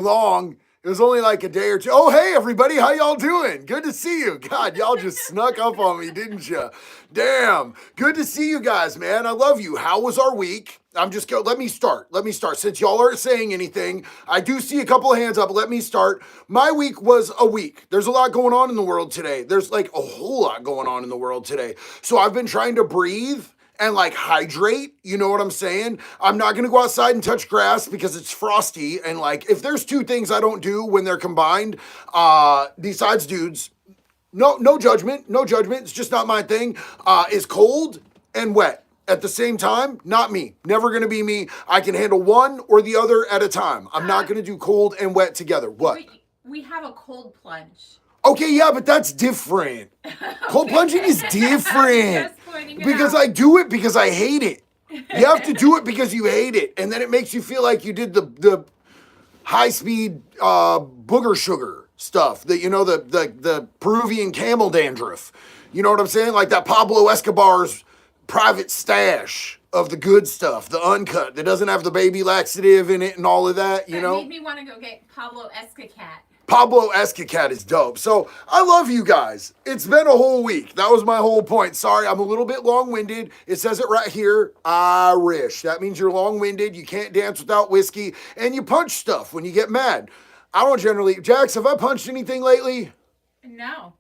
long. It was only like a day or two. Oh, hey, everybody. How y'all doing? Good to see you. God, y'all just snuck up on me, didn't you? Damn. Good to see you guys, man. I love you. How was our week? Let me start. Since y'all aren't saying anything, I do see a couple of hands up. Let me start. My week was a week. There's a lot going on in the world today. There's like a whole lot going on in the world today. So I've been trying to breathe and like hydrate, you know what I'm saying? I'm not gonna go outside and touch grass because it's frosty. And like, if there's two things I don't do when they're combined, besides dudes, no judgment, no judgment. It's just not my thing. Is cold and wet at the same time. Not me. Never gonna be me. I can handle one or the other at a time. I'm not gonna do cold and wet together. What? We have a cold plunge. Okay, yeah, but that's different. Cold plunging is different. Because I do it because I hate it. You have to do it because you hate it. And then it makes you feel like you did the high-speed booger sugar stuff. The Peruvian camel dandruff. You know what I'm saying? Like that Pablo Escobar's private stash of the good stuff, the uncut, that doesn't have the baby laxative in it and all of that, you know? It made me want to go get Pablo Escobar. Pablo Escobar is dope. So I love you guys. It's been a whole week. That was my whole point. Sorry, I'm a little bit long-winded. It says it right here, Irish. That means you're long-winded, you can't dance without whiskey, and you punch stuff when you get mad. I don't generally... Jax, have I punched anything lately? No.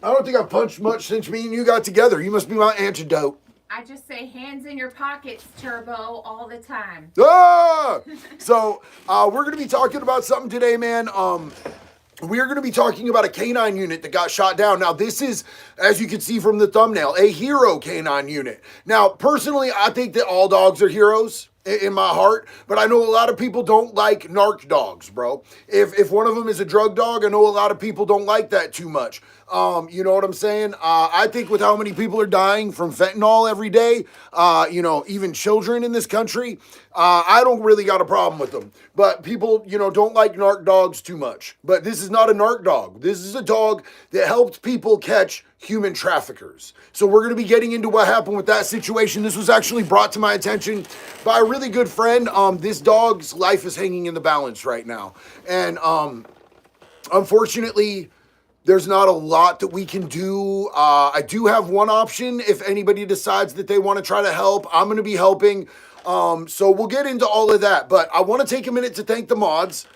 I don't think I've punched much since me and you got together. You must be my antidote. I just say hands in your pockets, Turbo, all the time. So we're going to be talking about something today, man. We're going to be talking about a canine unit that got shot down. Now, this is, as you can see from the thumbnail, a hero canine unit. Now, personally, I think that all dogs are heroes in my heart, but I know a lot of people don't like narc dogs, bro. If one of them is a drug dog, I know a lot of people don't like that too much. You know what I'm saying? I think with how many people are dying from fentanyl every day, even children in this country, I don't really got a problem with them. But people, don't like narc dogs too much. But this is not a narc dog. This is a dog that helped people catch human traffickers. So we're going to be getting into what happened with that situation. This was actually brought to my attention by a really good friend. This dog's life is hanging in the balance right now. And unfortunately, there's not a lot that we can do. I do have one option. If anybody decides that they want to try to help, I'm going to be helping. So we'll get into all of that. But I want to take a minute to thank the mods.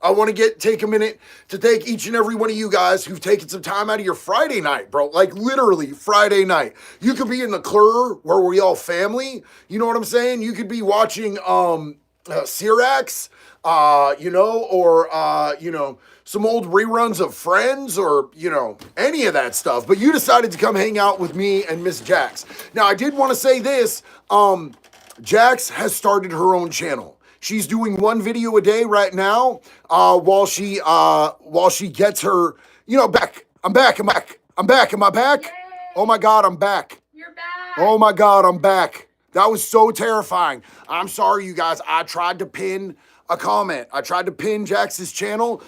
I want to take a minute to thank each and every one of you guys who've taken some time out of your Friday night, bro. Like literally Friday night. You could be in the club where we all family. You know what I'm saying? You could be watching Cyrax, some old reruns of Friends or, any of that stuff. But you decided to come hang out with me and Miss Jax. Now, I did want to say this. Jax has started her own channel. She's doing one video a day right now, while she gets her, back. I'm back. Am I back? Yay. Oh my God, I'm back. You're back. Oh my God, I'm back. That was so terrifying. I'm sorry, you guys. I tried to pin a comment. I tried to pin Jax's channel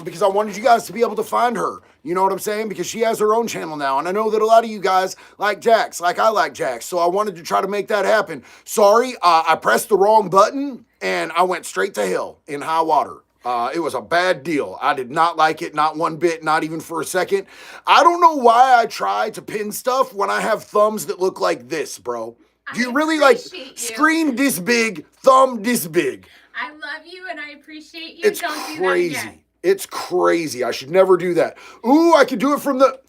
because I wanted you guys to be able to find her. You know what I'm saying? Because she has her own channel now. And I know that a lot of you guys like Jax, like I like Jax. So I wanted to try to make that happen. Sorry, I pressed the wrong button and I went straight to hell in high water. It was a bad deal. I did not like it, not one bit, not even for a second. I don't know why I try to pin stuff when I have thumbs that look like this, bro. Do you really like screen this big, thumb this big? I love you and I appreciate you. It's crazy. It's crazy. I should never do that. Ooh, I could do it from the...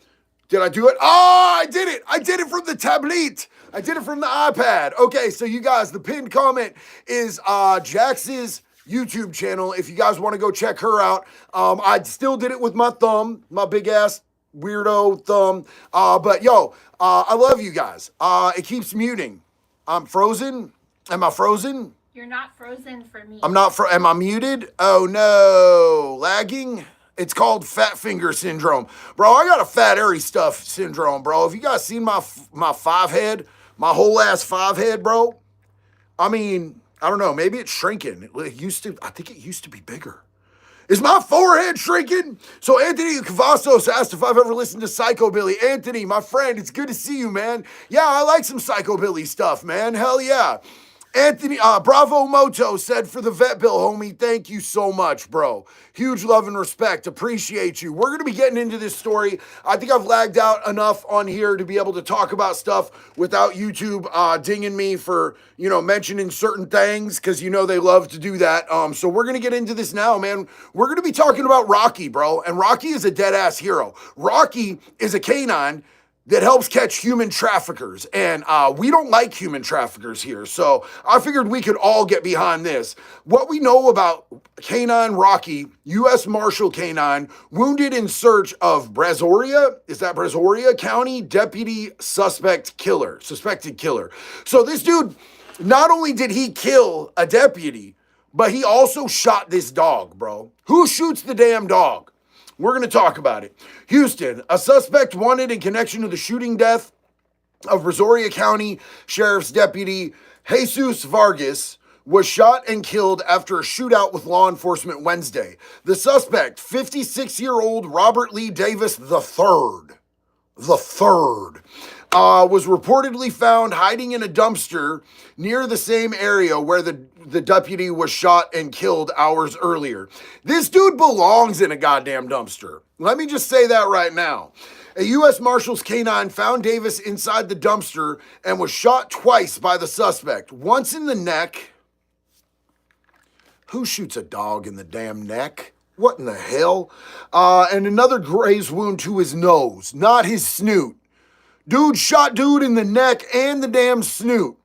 Did I do it? Oh, I did it. I did it from the tablet. I did it from the iPad. Okay, so you guys, the pinned comment is Jax's YouTube channel. If you guys want to go check her out. I still did it with my thumb, my big ass weirdo thumb. But yo, I love you guys. It keeps muting. I'm frozen. Am I frozen? You're not frozen for me. I'm not am I muted? Oh no, lagging? It's called fat finger syndrome. Bro, I got a fat airy stuff syndrome, bro. Have you guys seen my five head? My whole ass five head, bro? I mean, I don't know, maybe it's shrinking. I think it used to be bigger. Is my forehead shrinking? So Anthony Cavazos asked if I've ever listened to Psychobilly. Anthony, my friend, it's good to see you, man. Yeah, I like some Psychobilly stuff, man. Hell yeah. Anthony, Bravo Moto said for the vet bill, homie, thank you so much, bro. Huge love and respect. Appreciate you. We're going to be getting into this story. I think I've lagged out enough on here to be able to talk about stuff without YouTube dinging me for, mentioning certain things, because they love to do that. So we're going to get into this now, man. We're going to be talking about Rocky, bro. And Rocky is a dead-ass hero. Rocky is a canine that helps catch human traffickers. And we don't like human traffickers here. So I figured we could all get behind this. What we know about Canine Rocky, U.S. Marshal Canine, wounded in search of Brazoria County deputy suspected killer. So this dude, not only did he kill a deputy, but he also shot this dog, bro. Who shoots the damn dog? We're going to talk about it. Houston, a suspect wanted in connection to the shooting death of Brazoria County Sheriff's Deputy Jesus Vargas was shot and killed after a shootout with law enforcement Wednesday. The suspect, 56-year-old Robert Lee Davis III, was reportedly found hiding in a dumpster near the same area where the deputy was shot and killed hours earlier. This dude belongs in a goddamn dumpster. Let me just say that right now. A U.S. Marshal's canine found Davis inside the dumpster and was shot twice by the suspect. Once in the neck. Who shoots a dog in the damn neck? What in the hell? And another graze wound to his nose, not his snoot. Dude shot dude in the neck and the damn snoot.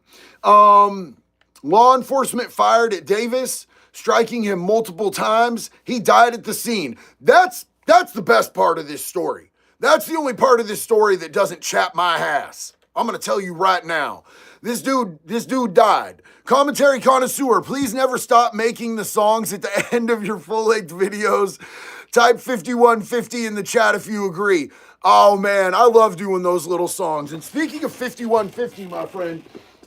Law enforcement fired at Davis, striking him multiple times. He died at the scene. That's the best part of this story. That's the only part of this story that doesn't chap my ass. I'm going to tell you right now. This dude died. Commentary connoisseur, please never stop making the songs at the end of your full-length videos. Type 5150 in the chat if you agree. Oh, man, I love doing those little songs. And speaking of 5150, my friend,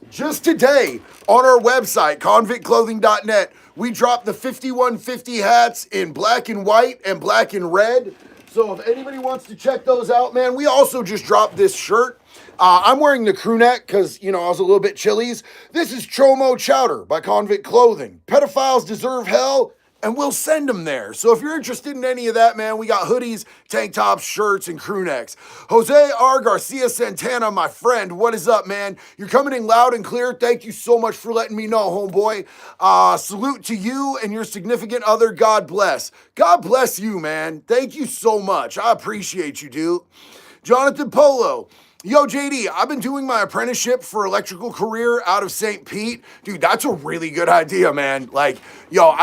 just today on our website, convictclothing.net, we dropped the 5150 hats in black and white and black and red. So if anybody wants to check those out, man, we also just dropped this shirt. I'm wearing the crew neck because, I was a little bit chillies. This is Chomo Chowder by Convict Clothing. Pedophiles deserve hell, and we'll send them there. So if you're interested in any of that, man, we got hoodies, tank tops, shirts, and crew necks. Jose R. Garcia Santana, my friend, what is up, man? You're coming in loud and clear. Thank you so much for letting me know, homeboy. Salute to you and your significant other. God bless. God bless you, man. Thank you so much. I appreciate you, dude. Jonathan Polo. Yo, JD, I've been doing my apprenticeship for electrical career out of St. Pete. Dude, that's a really good idea, man. I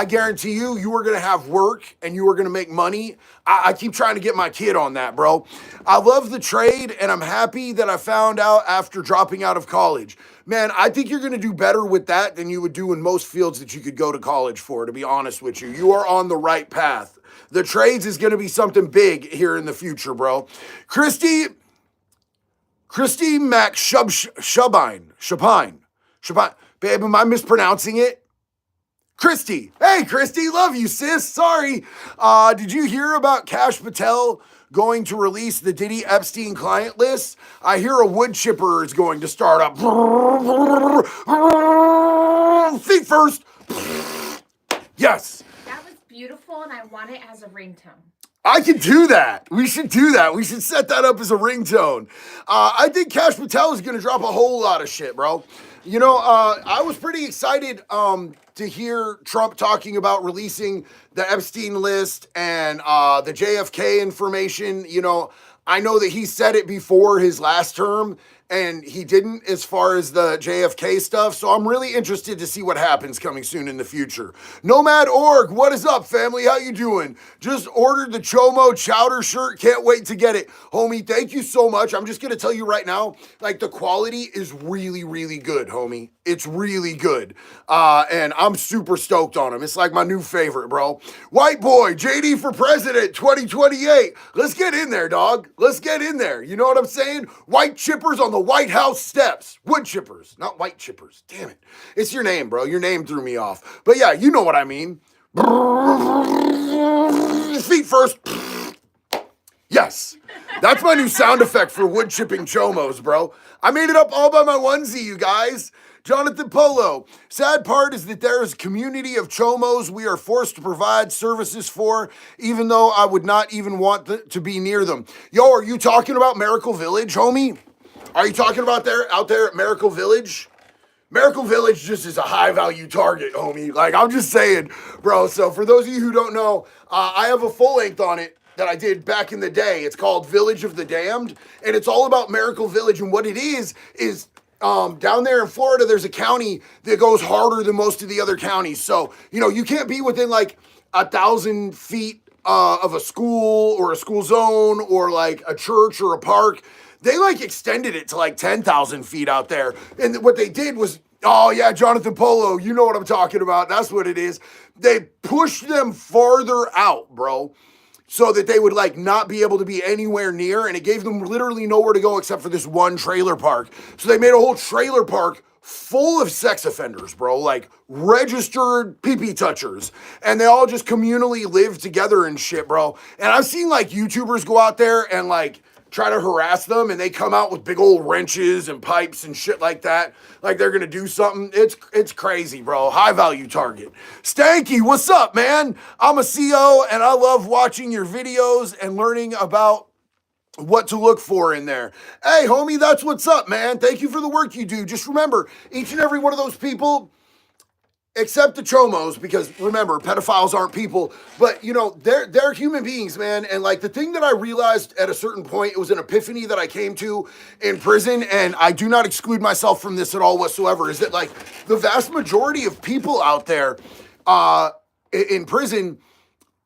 guarantee you are going to have work and you are going to make money. I keep trying to get my kid on that, bro. I love the trade and I'm happy that I found out after dropping out of college. Man, I think you're going to do better with that than you would do in most fields that you could go to college for, to be honest with you. You are on the right path. The trades is going to be something big here in the future, bro. Christy Mac Shubine. Babe, am I mispronouncing it? Christy. Hey, Christy, love you, sis. Sorry. Did you hear about Kash Patel going to release the Diddy Epstein client list? I hear a wood chipper is going to start up. Feet first. Yes. That was beautiful, and I want it as a ringtone. I can do that. We should do that. We should set that up as a ringtone. I think Kash Patel is going to drop a whole lot of shit, bro. I was pretty excited to hear Trump talking about releasing the Epstein list and the JFK information. I know that he said it before his last term, and he didn't as far as the JFK stuff. So I'm really interested to see what happens coming soon in the future. Nomad Org, what is up, family? How you doing? Just ordered the Chomo Chowder shirt. Can't wait to get it. Homie, thank you so much. I'm just going to tell you right now, the quality is really, really good, homie. It's really good. And I'm super stoked on him. It's like my new favorite, bro. White boy, JD for president 2028. Let's get in there, dog. Let's get in there. You know what I'm saying? White chippers on the White House steps. Wood chippers, not white chippers. Damn it. It's your name, bro. Your name threw me off. But yeah, you know what I mean. Feet first. Yes. That's my new sound effect for wood chipping chomos, bro. I made it up all by my onesie, you guys. Jonathan Polo. Sad part is that there is a community of chomos we are forced to provide services for, even though I would not even want to be near them. Yo, are you talking about Miracle Village, homie? Are you talking about out there at Miracle Village? Miracle Village just is a high value target, homie. Like, I'm just saying, bro. So for those of you who don't know, I have a full length on it that I did back in the day. It's called Village of the Damned, and it's all about Miracle Village. And what it is down there in Florida, there's a county that goes harder than most of the other counties. So, you know, you can't be within like 1,000 feet of a school or a school zone or like a church or a park. They like extended it to like 10,000 feet out there. And what they did was, oh yeah, Jonathan Polo, you know what I'm talking about. That's what it is. They pushed them farther out, bro, so that they would like not be able to be anywhere near. And it gave them literally nowhere to go except for this one trailer park. So they made a whole trailer park full of sex offenders, bro, like registered pee-pee touchers. And they all just communally live together and shit, bro. And I've seen like YouTubers go out there and like try to harass them, and they come out with big old wrenches and pipes and shit like that, like they're gonna do something. It's crazy, bro. High value target. Stanky, what's up, man? I'm a CO, and I love watching your videos and learning about what to look for in there. Hey, homie, that's what's up, man. Thank you for the work you do. Just remember, each and every one of those people, except the chomos, because remember, pedophiles aren't people, but you know, they're human beings, man. And like the thing that I realized at a certain point, it was an epiphany that I came to in prison, and I do not exclude myself from this at all whatsoever, is that like the vast majority of people out there in prison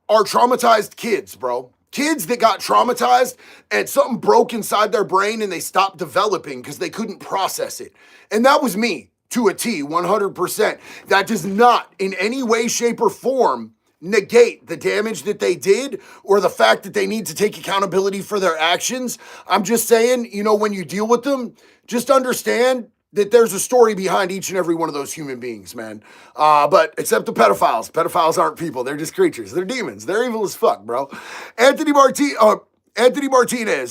are traumatized kids, bro. Kids that got traumatized and something broke inside their brain and they stopped developing because they couldn't process it. And that was me. To a T, 100%. That does not in any way, shape, or form negate the damage that they did or the fact that they need to take accountability for their actions. I'm just saying, you know, when you deal with them, just understand that there's a story behind each and every one of those human beings, man. But except the pedophiles. Pedophiles aren't people. They're just creatures. They're demons. They're evil as fuck, bro. Anthony Martinez,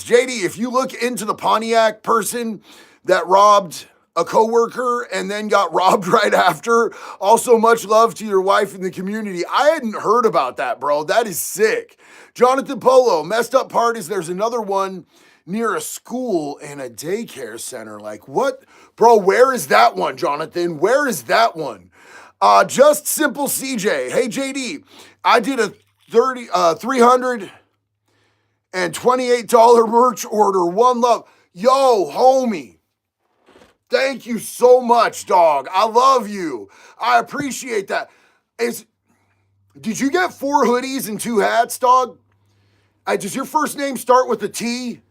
JD, if you look into the Pontiac person that robbed a coworker and then got robbed right after. Also, much love to your wife and the community. I hadn't heard about that, bro. That is sick. Jonathan Polo, messed up part is there's another one near a school and a daycare center. Like, what? Bro, where is that one, Jonathan? Where is that one? Just Simple CJ. Hey, JD, I did a $328 merch order. One love. Yo, homie. Thank you so much, dog. I love you. I appreciate that. Did you get 4 hoodies and 2 hats, dog? Does your first name start with a T?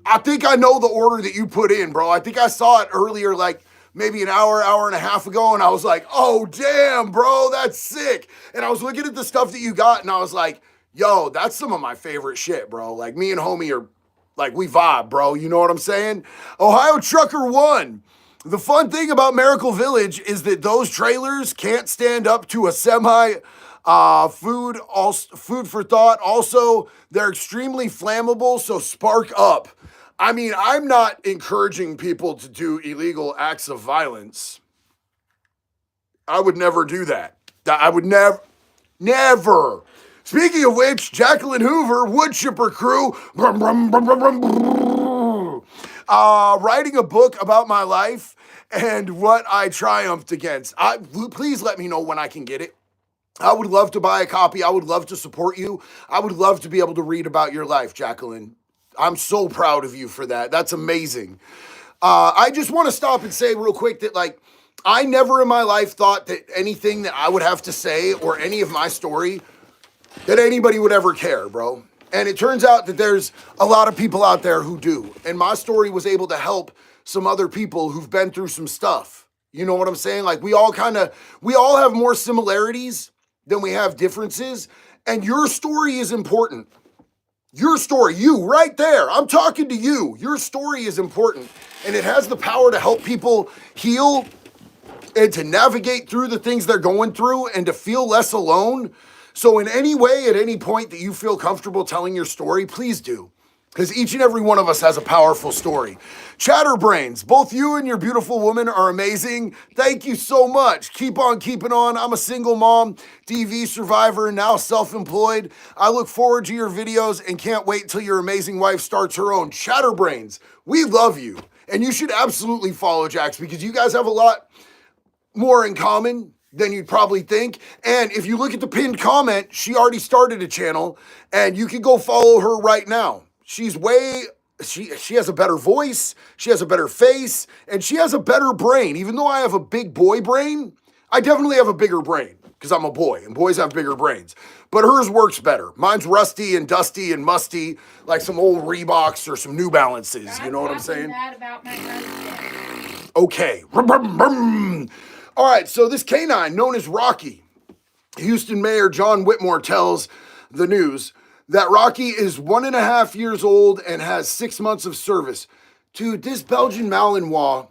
I think I know the order that you put in, bro. I think I saw it earlier, like maybe an hour and a half ago, and I was like, oh, damn, bro, that's sick. And I was looking at the stuff that you got, and I was like, yo, that's some of my favorite shit, bro. Like, me and homie are like, we vibe, bro. You know what I'm saying? Ohio Trucker 1. The fun thing about Miracle Village is that those trailers can't stand up to a semi. Food for thought. Also, they're extremely flammable, so spark up. I mean, I'm not encouraging people to do illegal acts of violence. I would never do that. I would never. Speaking of which, Jacqueline Hoover, wood chipper crew, writing a book about my life and what I triumphed against. Please let me know when I can get it. I would love to buy a copy. I would love to support you. I would love to be able to read about your life, Jacqueline. I'm so proud of you for that. That's amazing. I just want to stop and say real quick that, like, I never in my life thought that anything that I would have to say or any of my story that anybody would ever care, bro. And it turns out that there's a lot of people out there who do. And my story was able to help some other people who've been through some stuff. You know what I'm saying? Like, we all have more similarities than we have differences. And your story is important. Your story, you right there. I'm talking to you. Your story is important. And it has the power to help people heal and to navigate through the things they're going through and to feel less alone. So in any way, at any point that you feel comfortable telling your story, please do. because each and every one of us has a powerful story. Chatterbrains, both you and your beautiful woman are amazing. Thank you so much. Keep on keeping on. I'm a single mom, DV survivor, now self-employed. I look forward to your videos and can't wait till your amazing wife starts her own. Chatterbrains, we love you. And you should absolutely follow Jax because you guys have a lot more in common than you'd probably think. And if you look at the pinned comment, she already started a channel and you can go follow her right now. She's she has a better voice, she has a better face, and she has a better brain. Even though I have a big boy brain, I definitely have a bigger brain because I'm a boy and boys have bigger brains. But hers works better. Mine's rusty and dusty and musty, like some old Reeboks or some New Balances. You know what I'm saying? That about my husband. Okay. All right, so this canine known as Rocky, Houston Mayor John Whitmore tells the news that Rocky is 1.5 years old and has 6 months of service. Dude, this Belgian Malinois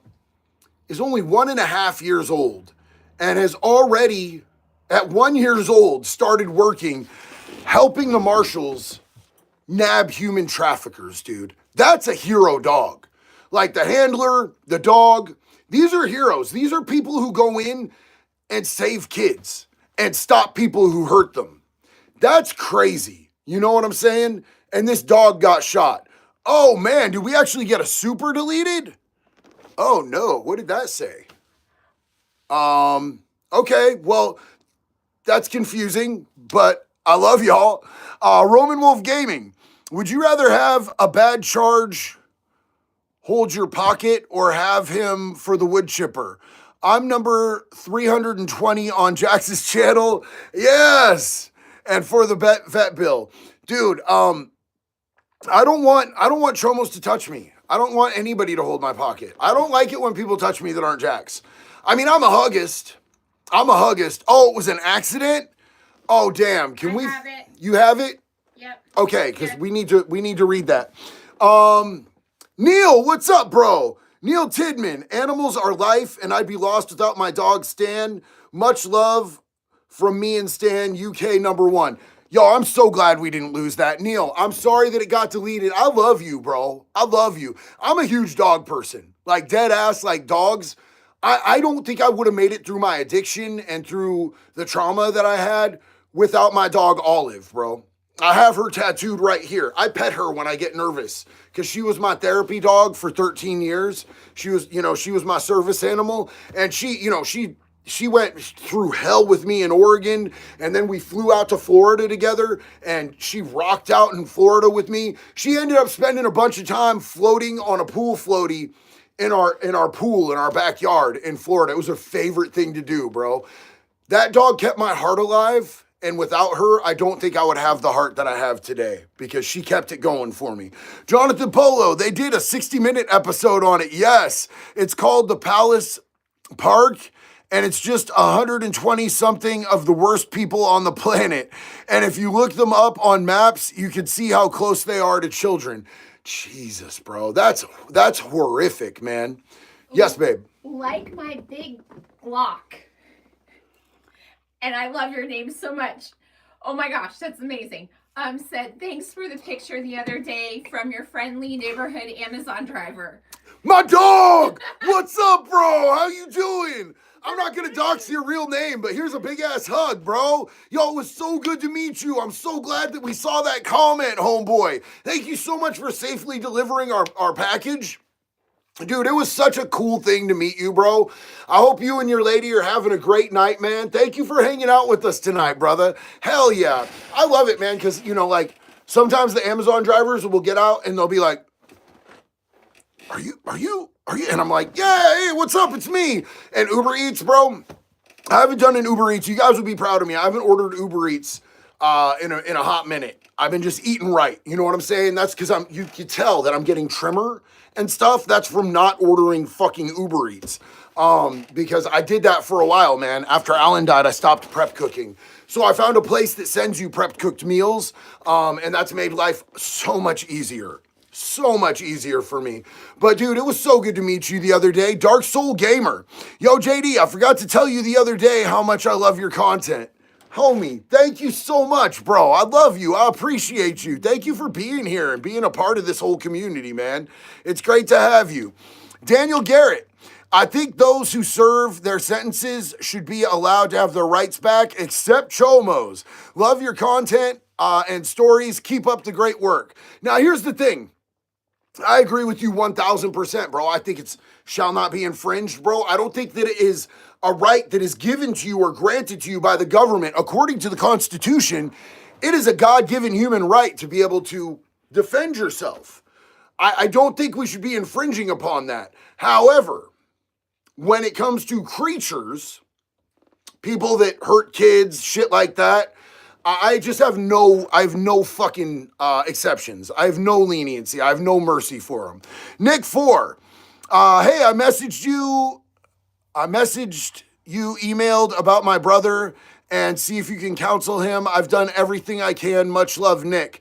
is only 1.5 years old and has already, at 1 year old, started working, helping the marshals nab human traffickers, dude. That's a hero dog. Like the handler, the dog, these are heroes. These are people who go in and save kids and stop people who hurt them. That's crazy. You know what I'm saying? And this dog got shot. Oh man, did we actually get a super deleted? Oh no, what did that say? Okay, well, that's confusing, but I love y'all. Roman Wolf Gaming, would you rather have a bad charge hold your pocket or have him for the wood chipper? I'm number 320 on Jax's channel. Yes. And for the vet bill. Dude, I don't want Chomos to touch me. I don't want anybody to hold my pocket. I don't like it when people touch me that aren't Jax. I mean, I'm a huggist. Oh, it was an accident? Oh, damn. Can we have it. You have it? Yep. Okay, because we need to read that. Neil, what's up, bro? Neil Tidman, animals are life, and I'd be lost without my dog Stan. Much love from me and Stan, UK #1. Yo, I'm so glad we didn't lose that. Neil, I'm sorry that it got deleted. I love you, bro. I love you. I'm a huge dog person. Like, dead ass, like dogs. I don't think I would have made it through my addiction and through the trauma that I had without my dog Olive, bro. I have her tattooed right here. I pet her when I get nervous because she was my therapy dog for 13 years. She was my service animal. And she went through hell with me in Oregon, and then we flew out to Florida together, and she rocked out in Florida with me. She ended up spending a bunch of time floating on a pool floaty in our pool in our backyard in Florida. It was her favorite thing to do, bro. That dog kept my heart alive, and without her, I don't think I would have the heart that I have today because she kept it going for me. Jonathan Polo, they did a 60-minute episode on it. Yes, it's called The Palace Park. And it's just 120 something of the worst people on the planet. And if you look them up on maps, you can see how close they are to children. Jesus, bro. That's horrific, man. Yes, babe. Like my big Glock. And I love your name so much. Oh my gosh, that's amazing. Said, thanks for the picture the other day from your friendly neighborhood Amazon driver. My dog! What's up, bro? How you doing? I'm not gonna dox your real name, but here's a big ass hug, bro. Yo, it was so good to meet you. I'm so glad that we saw that comment, homeboy. Thank you so much for safely delivering our package. Dude, it was such a cool thing to meet you, bro. I hope you and your lady are having a great night, man. Thank you for hanging out with us tonight, brother. Hell yeah. I love it, man, because, like, sometimes the Amazon drivers will get out and they'll be like, Are you? And I'm like, yeah, hey, what's up? It's me. And Uber Eats, bro. I haven't done an Uber Eats. You guys would be proud of me. I haven't ordered Uber Eats in a hot minute. I've been just eating right. You know what I'm saying? That's because you can tell that I'm getting trimmer and stuff. That's from not ordering fucking Uber Eats. Because I did that for a while, man. After Alan died, I stopped prep cooking. So I found a place that sends you prep cooked meals. And that's made life so much easier. So much easier for me. But dude, it was so good to meet you the other day. Dark Soul Gamer. Yo, JD, I forgot to tell you the other day how much I love your content. Homie, thank you so much, bro. I love you. I appreciate you. Thank you for being here and being a part of this whole community, man. It's great to have you. Daniel Garrett, I think those who serve their sentences should be allowed to have their rights back, except chomos. Love your content and stories. Keep up the great work. Now, here's the thing. I agree with you 1000%, bro. I think it's shall not be infringed, bro. I don't think that it is a right that is given to you or granted to you by the government. According to the Constitution, it is a God-given human right to be able to defend yourself. I don't think we should be infringing upon that. However, when it comes to creatures, people that hurt kids, shit like that, I have no fucking exceptions. I have no leniency. I have no mercy for them. Nick 4, hey, I messaged you, emailed about my brother and see if you can counsel him. I've done everything I can. Much love, Nick.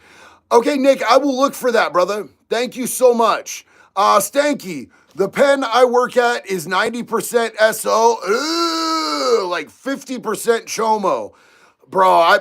Okay, Nick, I will look for that, brother. Thank you so much. Stanky, the pen I work at is 90% SO, like 50% Chomo. Bro,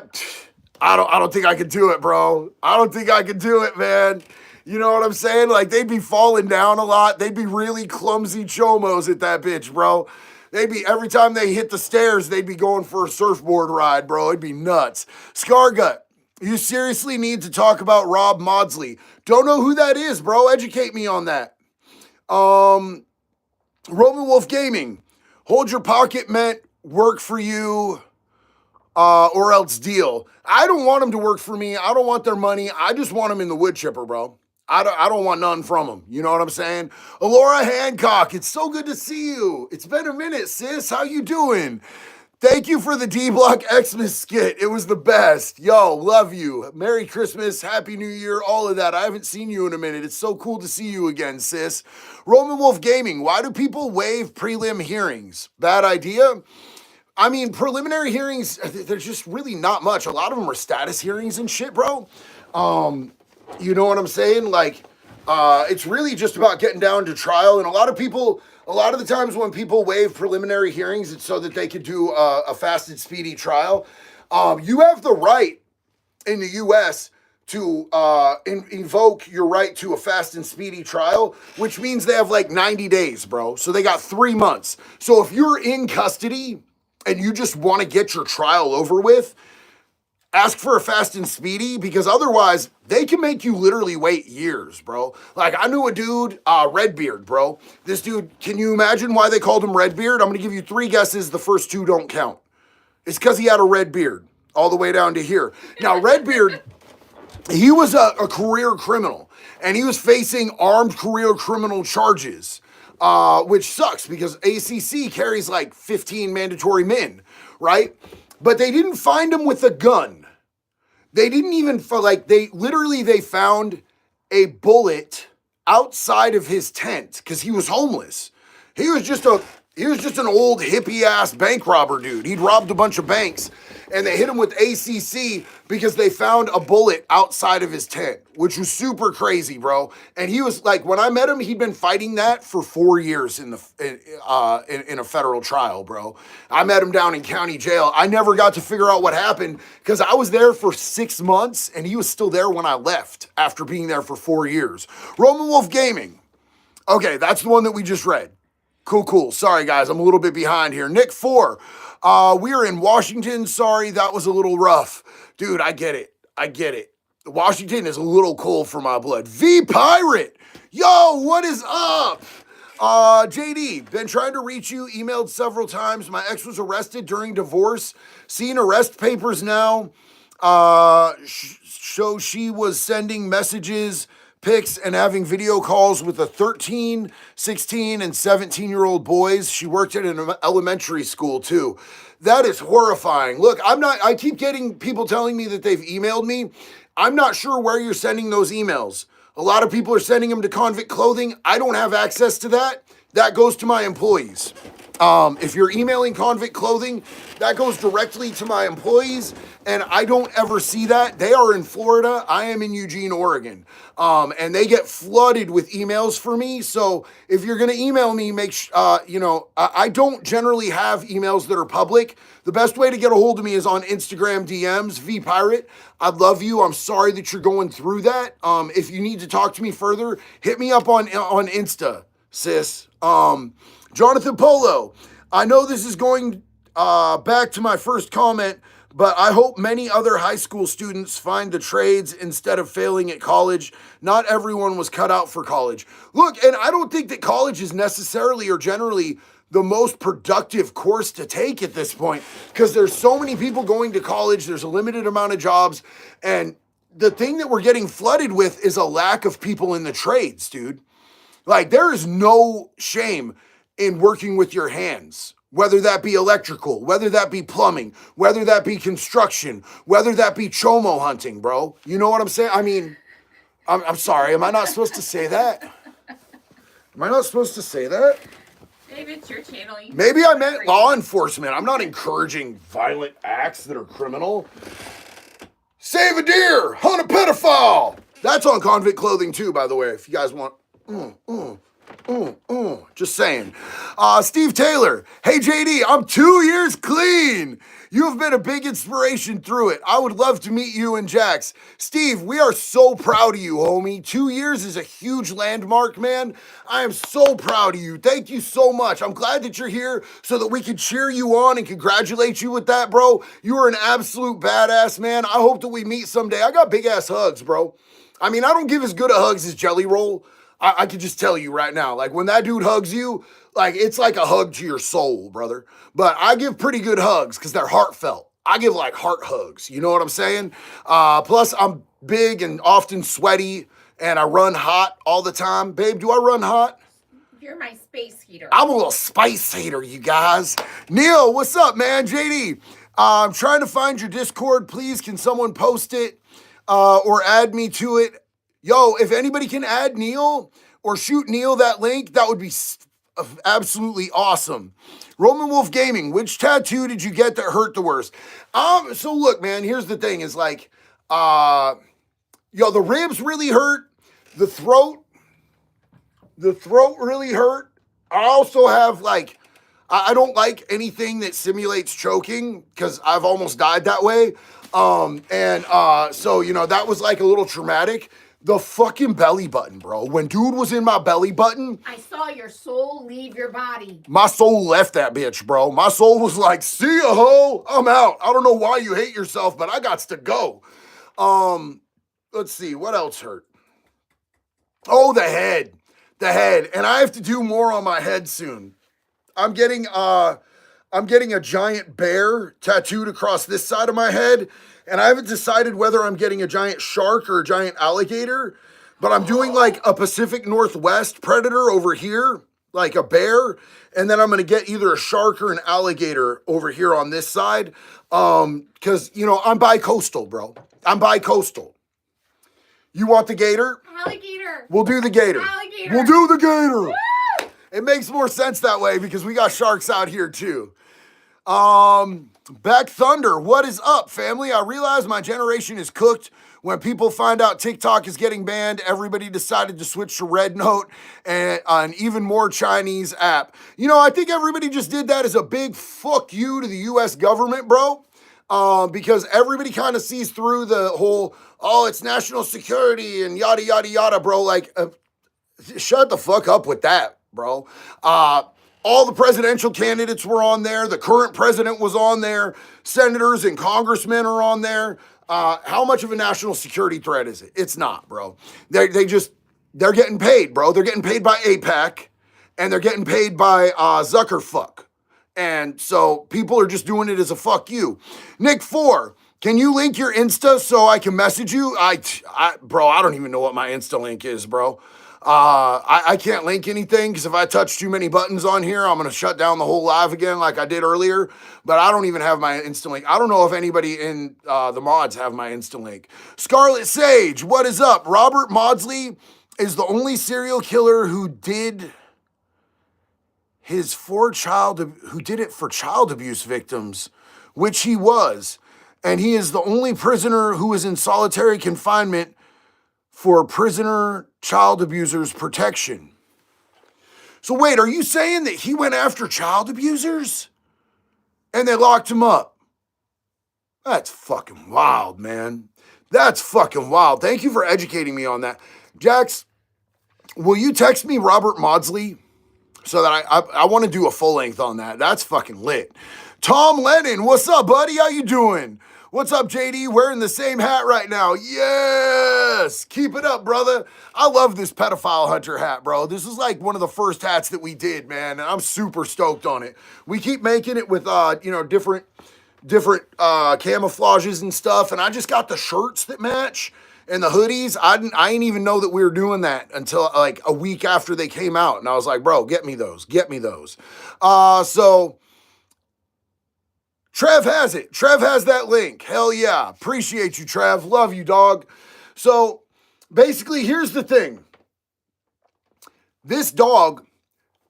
I don't think I could do it, bro. I don't think I could do it, man. You know what I'm saying? Like, they'd be falling down a lot. They'd be really clumsy chomos at that bitch, bro. Every time they hit the stairs, they'd be going for a surfboard ride, bro. It'd be nuts. Scargut, you seriously need to talk about Rob Maudsley. Don't know who that is, bro. Educate me on that. Roman Wolf Gaming, hold your pocket meant work for you or else deal. I don't want them to work for me. I don't want their money. I just want them in the wood chipper, bro. I don't want none from them. You know what I'm saying? Alora Hancock, it's so good to see you. It's been a minute, sis. How you doing? Thank you for the D-Block Xmas skit. It was the best. Yo, love you. Merry Christmas, Happy New Year, all of that. I haven't seen you in a minute. It's so cool to see you again, sis. Roman Wolf Gaming, why do people waive prelim hearings? Bad idea? I mean, preliminary hearings, they're just really not much. A lot of them are status hearings and shit, bro. You know what I'm saying? Like, it's really just about getting down to trial. And a lot of the times when people waive preliminary hearings, it's so that they could do a fast and speedy trial. You have the right in the U.S. to invoke your right to a fast and speedy trial, which means they have like 90 days, bro. So they got 3 months. So if you're in custody and you just want to get your trial over with, ask for a fast and speedy, because otherwise they can make you literally wait years, bro. Like, I knew a dude, Redbeard, bro. This dude, can you imagine why they called him Redbeard? I'm going to give you 3 guesses. The first 2 don't count. It's because he had a red beard all the way down to here. Now, Redbeard, he was a career criminal, and he was facing armed career criminal charges, which sucks because ACC carries like 15 mandatory men, right? But they didn't find him with a gun. They didn't even, they found a bullet outside of his tent because he was homeless. He was just an old hippie ass bank robber dude. He'd robbed a bunch of banks, and they hit him with ACC because they found a bullet outside of his tent, which was super crazy, bro. And he was like, when I met him, he'd been fighting that for 4 years in a federal trial, bro. I met him down in county jail. I never got to figure out what happened because I was there for 6 months, and he was still there when I left after being there for 4 years. Roman Wolf Gaming. Okay, that's the one that we just read. Cool. Sorry, guys. I'm a little bit behind here. Nick 4. We're in Washington. Sorry, that was a little rough. Dude, I get it. Washington is a little cold for my blood. V Pirate. Yo, what is up? JD, been trying to reach you. Emailed several times. My ex was arrested during divorce. Seeing arrest papers now. So she was sending messages, pics, and having video calls with the 13, 16, and 17-year-old boys. She worked at an elementary school too. That is horrifying. Look, I keep getting people telling me that they've emailed me. I'm not sure where you're sending those emails. A lot of people are sending them to Convict Clothing. I don't have access to that. That goes to my employees. If you're emailing Convict Clothing, that goes directly to my employees, and I don't ever see that. They are in Florida. I am in Eugene, Oregon, and they get flooded with emails for me. So if you're gonna email me, I don't generally have emails that are public. The best way to get a hold of me is on Instagram DMs, vpirate. I love you. I'm sorry that you're going through that. If you need to talk to me further, hit me up on Insta, sis. Jonathan Polo, I know this is going back to my first comment, but I hope many other high school students find the trades instead of failing at college. Not everyone was cut out for college. Look, and I don't think that college is necessarily or generally the most productive course to take at this point, because there's so many people going to college, there's a limited amount of jobs, and the thing that we're getting flooded with is a lack of people in the trades, dude. Like, there is no shame in working with your hands, whether that be electrical, whether that be plumbing, whether that be construction, whether that be chomo hunting, bro. You know what I'm saying? I mean, I'm sorry. Am I not supposed to say that? Am I not supposed to say that? Maybe it's your channel. Maybe I meant law enforcement. I'm not encouraging violent acts that are criminal. Save a deer, hunt a pedophile. That's on Convict Clothing too, by the way, if you guys want. Just saying. Steve Taylor. Hey, JD, I'm 2 years clean. You have been a big inspiration through it. I would love to meet you and Jax. Steve, we are so proud of you, homie. 2 years is a huge landmark, man. I am so proud of you. Thank you so much. I'm glad that you're here so that we can cheer you on and congratulate you with that, bro. You are an absolute badass, man. I hope that we meet someday. I got big ass hugs, bro. I mean, I don't give as good a hugs as Jelly Roll. I can just tell you right now, like when that dude hugs you, like it's like a hug to your soul, brother. But I give pretty good hugs because they're heartfelt. I give like heart hugs. You know what I'm saying? Plus, I'm big and often sweaty, and I run hot all the time. Babe, do I run hot? You're my space heater. I'm a little spice hater, you guys. Neil, what's up, man? JD, I'm trying to find your Discord. Please, can someone post it or add me to it? Yo, if anybody can add Neil or shoot Neil that link, that would be absolutely awesome. Roman Wolf Gaming, which tattoo did you get that hurt the worst? So look, man, here's the thing is like, the ribs really hurt. The throat really hurt. I also have like, I don't like anything that simulates choking because I've almost died that way. So, that was like a little traumatic. The fucking belly button, bro. When dude was in my belly button, I saw your soul leave your body. my soul left that bitch, bro. My soul was like, see ya, ho. I'm out. I don't know why you hate yourself, but I gots to go. Let's see. What else hurt? Oh, the head. The head. And I have to do more on my head soon. I'm getting a giant bear tattooed across this side of my head. And I haven't decided whether I'm getting a giant shark or a giant alligator, but I'm doing like a Pacific Northwest predator over here, like a bear. And then I'm going to get either a shark or an alligator over here on this side. Cause I'm bi-coastal, bro. I'm bi-coastal. You want the gator? Alligator. We'll do the gator. Alligator. We'll do the gator. Woo! It makes more sense that way because we got sharks out here too. Beck Thunder, what is up, family? I realize my generation is cooked. When people find out TikTok is getting banned, everybody decided to switch to Red Note and an even more Chinese app. I think everybody just did that as a big fuck you to the U.S. government, bro. Because everybody kind of sees through the whole, it's national security and yada, yada, yada, bro. Like, shut the fuck up with that, bro. All the presidential candidates were on there. The current president was on there. Senators and congressmen are on there. How much of a national security threat is it? It's not, bro. They're getting paid, bro. They're getting paid by APAC and they're getting paid by Zuckerfuck. And so people are just doing it as a fuck you. Nick 4, can you link your Insta so I can message you? Bro, I don't even know what my Insta link is, bro. I can't link anything because if I touch too many buttons on here, I'm going to shut down the whole live again like I did earlier. But I don't even have my Insta link. I don't know if anybody in the mods have my Insta link. Scarlet Sage, what is up? Robert Maudsley is the only serial killer who did who did it for child abuse victims, which he was. And he is the only prisoner who is in solitary confinement for prisoner child abusers protection. So wait, are you saying that he went after child abusers and they locked him up? That's fucking wild, man. That's fucking wild. Thank you for educating me on that. Jax, will you text me Robert Maudsley so that I want to do a full length on that? That's fucking lit. Tom Lennon, what's up, buddy? How you doing? What's up, JD? Wearing the same hat right now. Yes! Keep it up, brother. I love this pedophile hunter hat, bro. This is like one of the first hats that we did, man, and I'm super stoked on it. We keep making it with, different camouflages and stuff, and I just got the shirts that match and the hoodies. I didn't even know that we were doing that until like a week after they came out, and I was like, bro, get me those. So Trev has it. Trev has that link. Hell yeah. Appreciate you, Trev. Love you, dog. So basically, here's the thing. This dog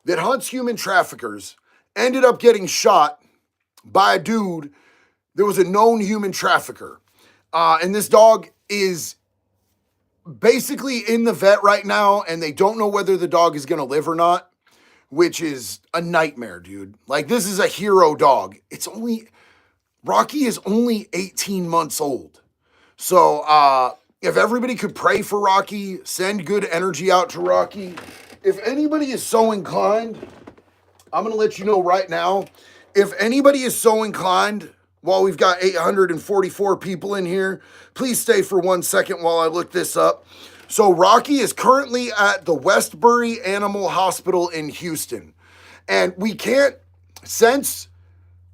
that hunts human traffickers ended up getting shot by a dude that was a known human trafficker. And this dog is basically in the vet right now, and they don't know whether the dog is going to live or not, which is a nightmare, dude. Like, this is a hero dog. Rocky is only 18 months old. So, if everybody could pray for Rocky, send good energy out to Rocky. If anybody is so inclined, I'm going to let you know right now, if anybody is so inclined, while we've got 844 people in here, please stay for 1 second while I look this up. So Rocky is currently at the Westbury Animal Hospital in Houston. And we can't, since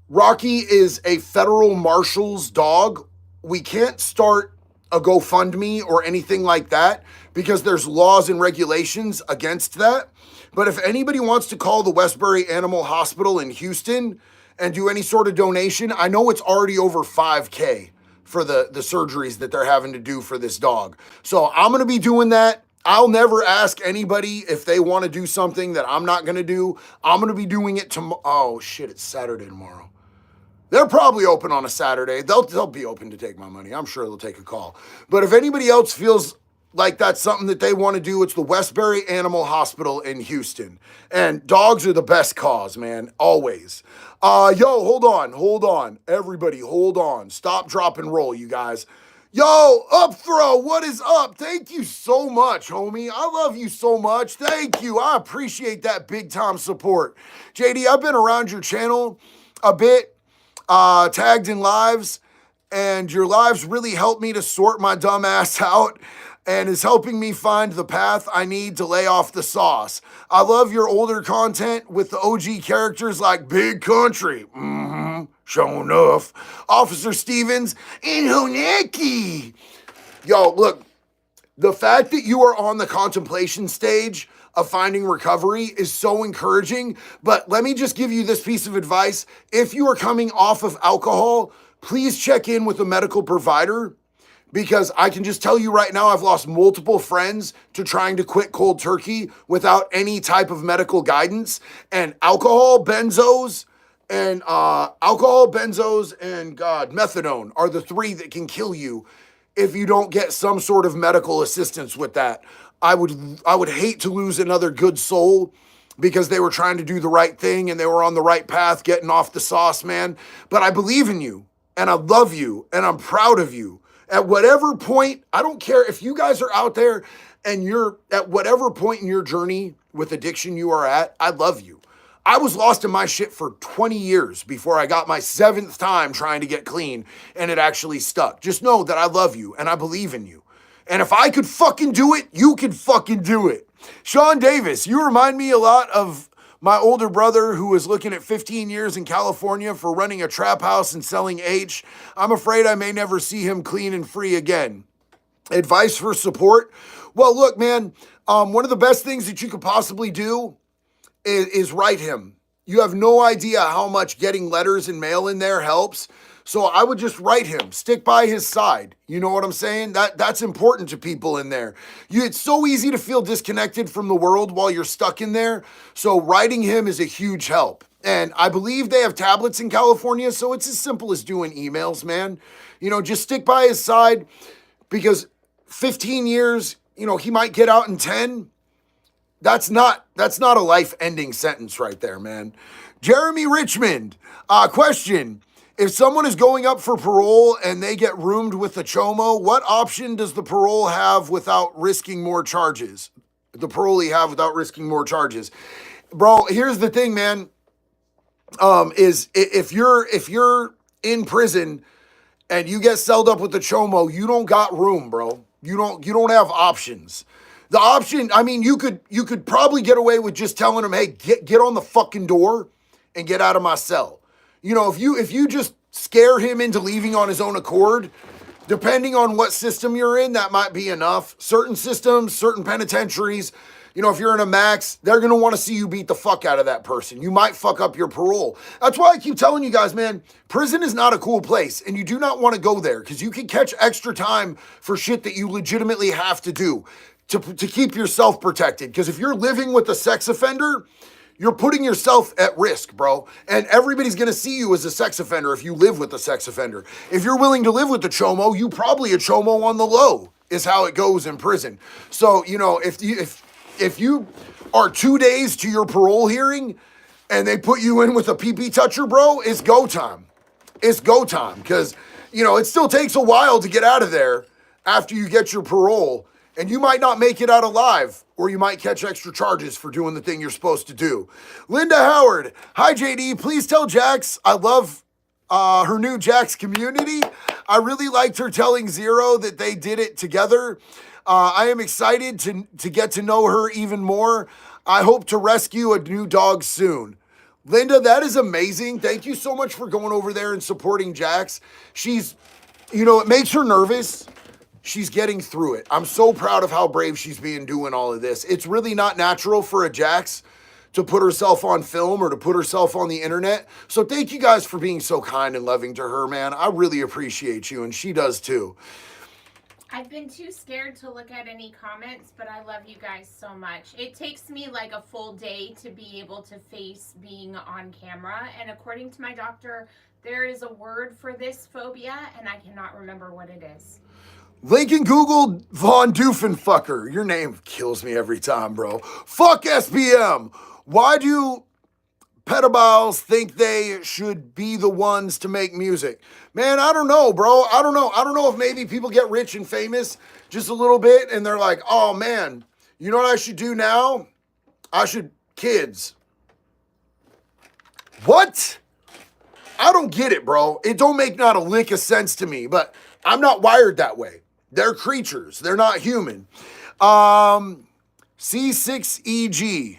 Rocky is a federal marshal's dog, we can't start a GoFundMe or anything like that because there's laws and regulations against that. But if anybody wants to call the Westbury Animal Hospital in Houston and do any sort of donation, I know it's already over $5,000 for the surgeries that they're having to do for this dog. So I'm going to be doing that. I'll never ask anybody if they want to do something that I'm not going to do. I'm going to be doing it tomorrow. Oh shit, it's Saturday tomorrow. They're probably open on a Saturday. They'll be open to take my money. I'm sure they'll take a call. But if anybody else feels like that's something that they want to do, it's the Westbury Animal Hospital in Houston. And dogs are the best cause, man. Always. Hold on. Everybody, hold on. Stop, drop, and roll, you guys. Yo, up throw, what is up? Thank you so much, homie. I love you so much. Thank you. I appreciate that big time support. JD, I've been around your channel a bit, tagged in lives, and your lives really helped me to sort my dumb ass out and is helping me find the path I need to lay off the sauce. I love your older content with the OG characters like Big Country, sure enough, Officer Stevens, and Honeki. Yo, look, the fact that you are on the contemplation stage of finding recovery is so encouraging, but let me just give you this piece of advice. If you are coming off of alcohol, please check in with a medical provider, because I can just tell you right now, I've lost multiple friends to trying to quit cold turkey without any type of medical guidance. And alcohol, benzos, and methadone are the three that can kill you if you don't get some sort of medical assistance with that. I would hate to lose another good soul because they were trying to do the right thing and they were on the right path, getting off the sauce, man. But I believe in you, and I love you, and I'm proud of you. At whatever point, I don't care if you guys are out there and you're at whatever point in your journey with addiction you are at, I love you. I was lost in my shit for 20 years before I got my 7th time trying to get clean and it actually stuck. Just know that I love you and I believe in you. And if I could fucking do it, you could fucking do it. Sean Davis, you remind me a lot of my older brother who was looking at 15 years in California for running a trap house and selling H. I'm afraid I may never see him clean and free again. Advice for support? Well, look, man, one of the best things that you could possibly do is write him. You have no idea how much getting letters and mail in there helps. So I would just write him, stick by his side. You know what I'm saying? That's important to people in there. It's so easy to feel disconnected from the world while you're stuck in there. So writing him is a huge help. And I believe they have tablets in California, so it's as simple as doing emails, man. You know, just stick by his side, because 15 years, you know, he might get out in 10. That's not a life-ending sentence right there, man. Jeremy Richmond, question. If someone is going up for parole and they get roomed with the chomo, what option does the parole have without risking more charges? The parolee have without risking more charges? Bro, here's the thing, man. Is if you're in prison and you get celled up with the chomo, you don't got room, bro. You don't have options. The option, I mean, you could probably get away with just telling them, hey, get on the fucking door and get out of my cell. You know, if you just scare him into leaving on his own accord, depending on what system you're in, that might be enough. Certain systems, certain penitentiaries, you know, if you're in a max, they're going to want to see you beat the fuck out of that person. You might fuck up your parole. That's why I keep telling you guys, man, prison is not a cool place, and you do not want to go there, because you can catch extra time for shit that you legitimately have to do to keep yourself protected. Because if you're living with a sex offender, you're putting yourself at risk, bro. And everybody's going to see you as a sex offender if you live with a sex offender. If you're willing to live with the chomo, you probably a chomo on the low, is how it goes in prison. So, you know, if you are 2 days to your parole hearing and they put you in with a pee-pee toucher, bro, it's go time. It's go time. Because, you know, it still takes a while to get out of there after you get your parole. And you might not make it out alive, or you might catch extra charges for doing the thing you're supposed to do. Linda Howard, hi JD, please tell Jax I love her new Jax community. I really liked her telling Zero that they did it together. I am excited to get to know her even more. I hope to rescue a new dog soon. Linda, that is amazing. Thank you so much for going over there and supporting Jax. She's, you know, it makes her nervous. She's getting through it. I'm so proud of how brave she's being doing all of this. It's really not natural for a Jax to put herself on film or to put herself on the internet. So thank you guys for being so kind and loving to her, man. I really appreciate you, and she does too. I've been too scared to look at any comments, but I love you guys so much. It takes me like a full day to be able to face being on camera. And according to my doctor, there is a word for this phobia, and I cannot remember what it is. Lincoln Google Von Doofenfucker. Your name kills me every time, bro. Fuck SBM. Why do pedophiles think they should be the ones to make music? Man, I don't know, bro. I don't know if maybe people get rich and famous just a little bit and they're like, oh man, you know what I should do now? Kids. What? I don't get it, bro. It don't make not a lick of sense to me, but I'm not wired that way. They're creatures. They're not human. C6EG.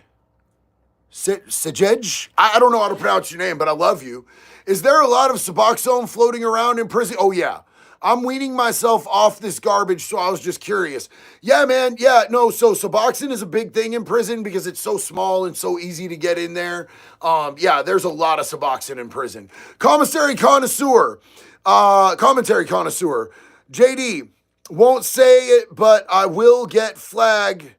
Sajej? I don't know how to pronounce your name, but I love you. Is there a lot of Suboxone floating around in prison? Oh, yeah. I'm weaning myself off this garbage, so I was just curious. Yeah, man. Yeah, no, so Suboxone is a big thing in prison because it's so small and so easy to get in there. Yeah, there's a lot of Suboxone in prison. Commentary connoisseur. JD, won't say it, but I will get flag.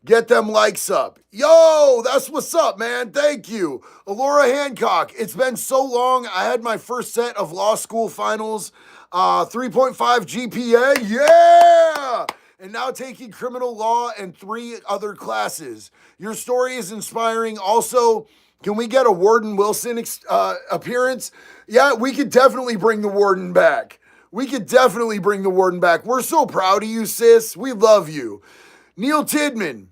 Get them likes up. Yo, that's what's up, man. Thank you. Alora Hancock, it's been so long. I had my first set of law school finals, 3.5 GPA. Yeah! And now taking criminal law and 3 other classes. Your story is inspiring. Also, can we get a Warden Wilson appearance? Yeah, we could definitely bring the Warden back. We're so proud of you, sis. We love you. Neil Tidman.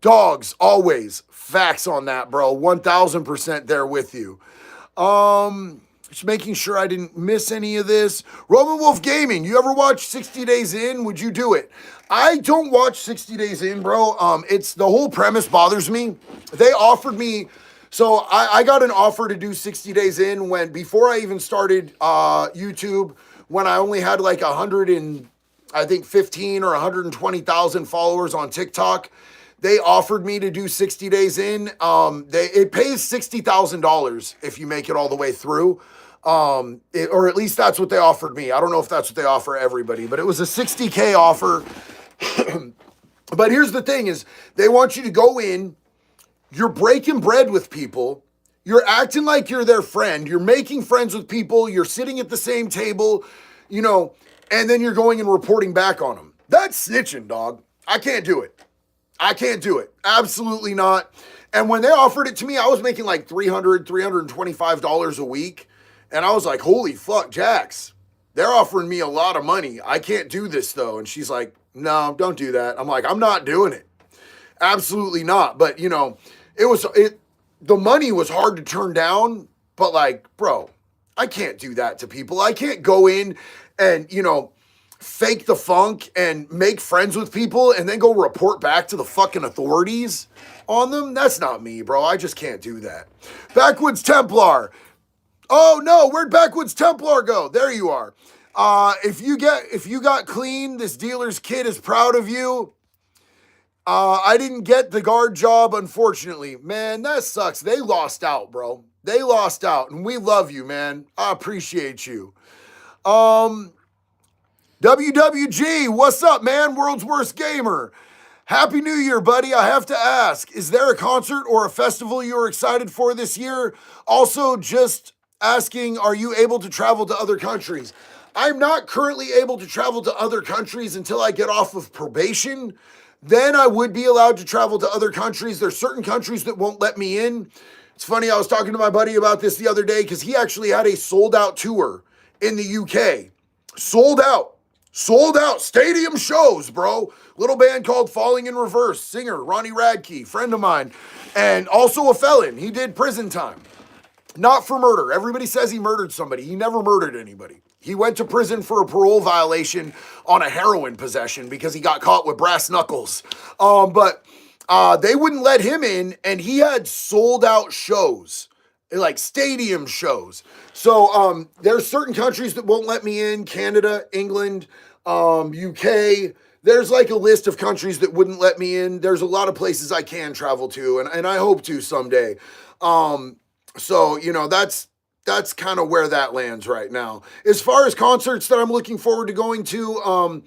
Dogs, always. Facts on that, bro. 1,000% there with you. Just making sure I didn't miss any of this. Roman Wolf Gaming, you ever watch 60 Days In? Would you do it? I don't watch 60 Days In, bro. It's the whole premise bothers me. They offered me, so I got an offer to do 60 Days In before I even started YouTube, when I only had like 15 or 120,000 followers on TikTok. They offered me to do 60 Days In. It pays $60,000 if you make it all the way through. Or at least that's what they offered me. I don't know if that's what they offer everybody, but it was a 60K offer. But here's the thing is they want you to go in, you're breaking bread with people, you're acting like you're their friend, you're making friends with people, you're sitting at the same table, you know, and then you're going and reporting back on them. That's snitching, dog. I can't do it. I can't do it. Absolutely not. And when they offered it to me, I was making like $325 a week. And I was like, holy fuck, Jax, they're offering me a lot of money. I can't do this though. And she's like, no, don't do that. I'm like, I'm not doing it. Absolutely not. But you know, the money was hard to turn down, but like, bro, I can't do that to people. I can't go in and, you know, fake the funk and make friends with people and then go report back to the fucking authorities on them. That's not me, bro. I just can't do that. Backwoods Templar. Oh no, where'd Backwoods Templar go? There you are. If you got clean, this dealer's kid is proud of you. I didn't get the guard job, unfortunately. Man, that sucks. They lost out, bro. They lost out, and we love you, man. I appreciate you. WWG, what's up, man? World's Worst Gamer. Happy New Year, buddy. I have to ask, is there a concert or a festival you're excited for this year? Also, just asking, are you able to travel to other countries? I'm not currently able to travel to other countries until I get off of probation. Then I would be allowed to travel to other countries. There's certain countries that won't let me in. It's funny, I was talking to my buddy about this the other day because he actually had a sold out tour in the UK. Sold out stadium shows, bro. Little band called Falling in Reverse, singer Ronnie Radke, friend of mine, and also a felon. He did prison time. Not for murder. Everybody says he murdered somebody. He never murdered anybody. He went to prison for a parole violation on a heroin possession because he got caught with brass knuckles. But they wouldn't let him in, and he had sold out shows, like stadium shows. So there's certain countries that won't let me in: Canada, England, UK. There's like a list of countries that wouldn't let me in. There's a lot of places I can travel to, and I hope to someday. So, you know, that's kind of where that lands right now. As far as concerts that I'm looking forward to going to,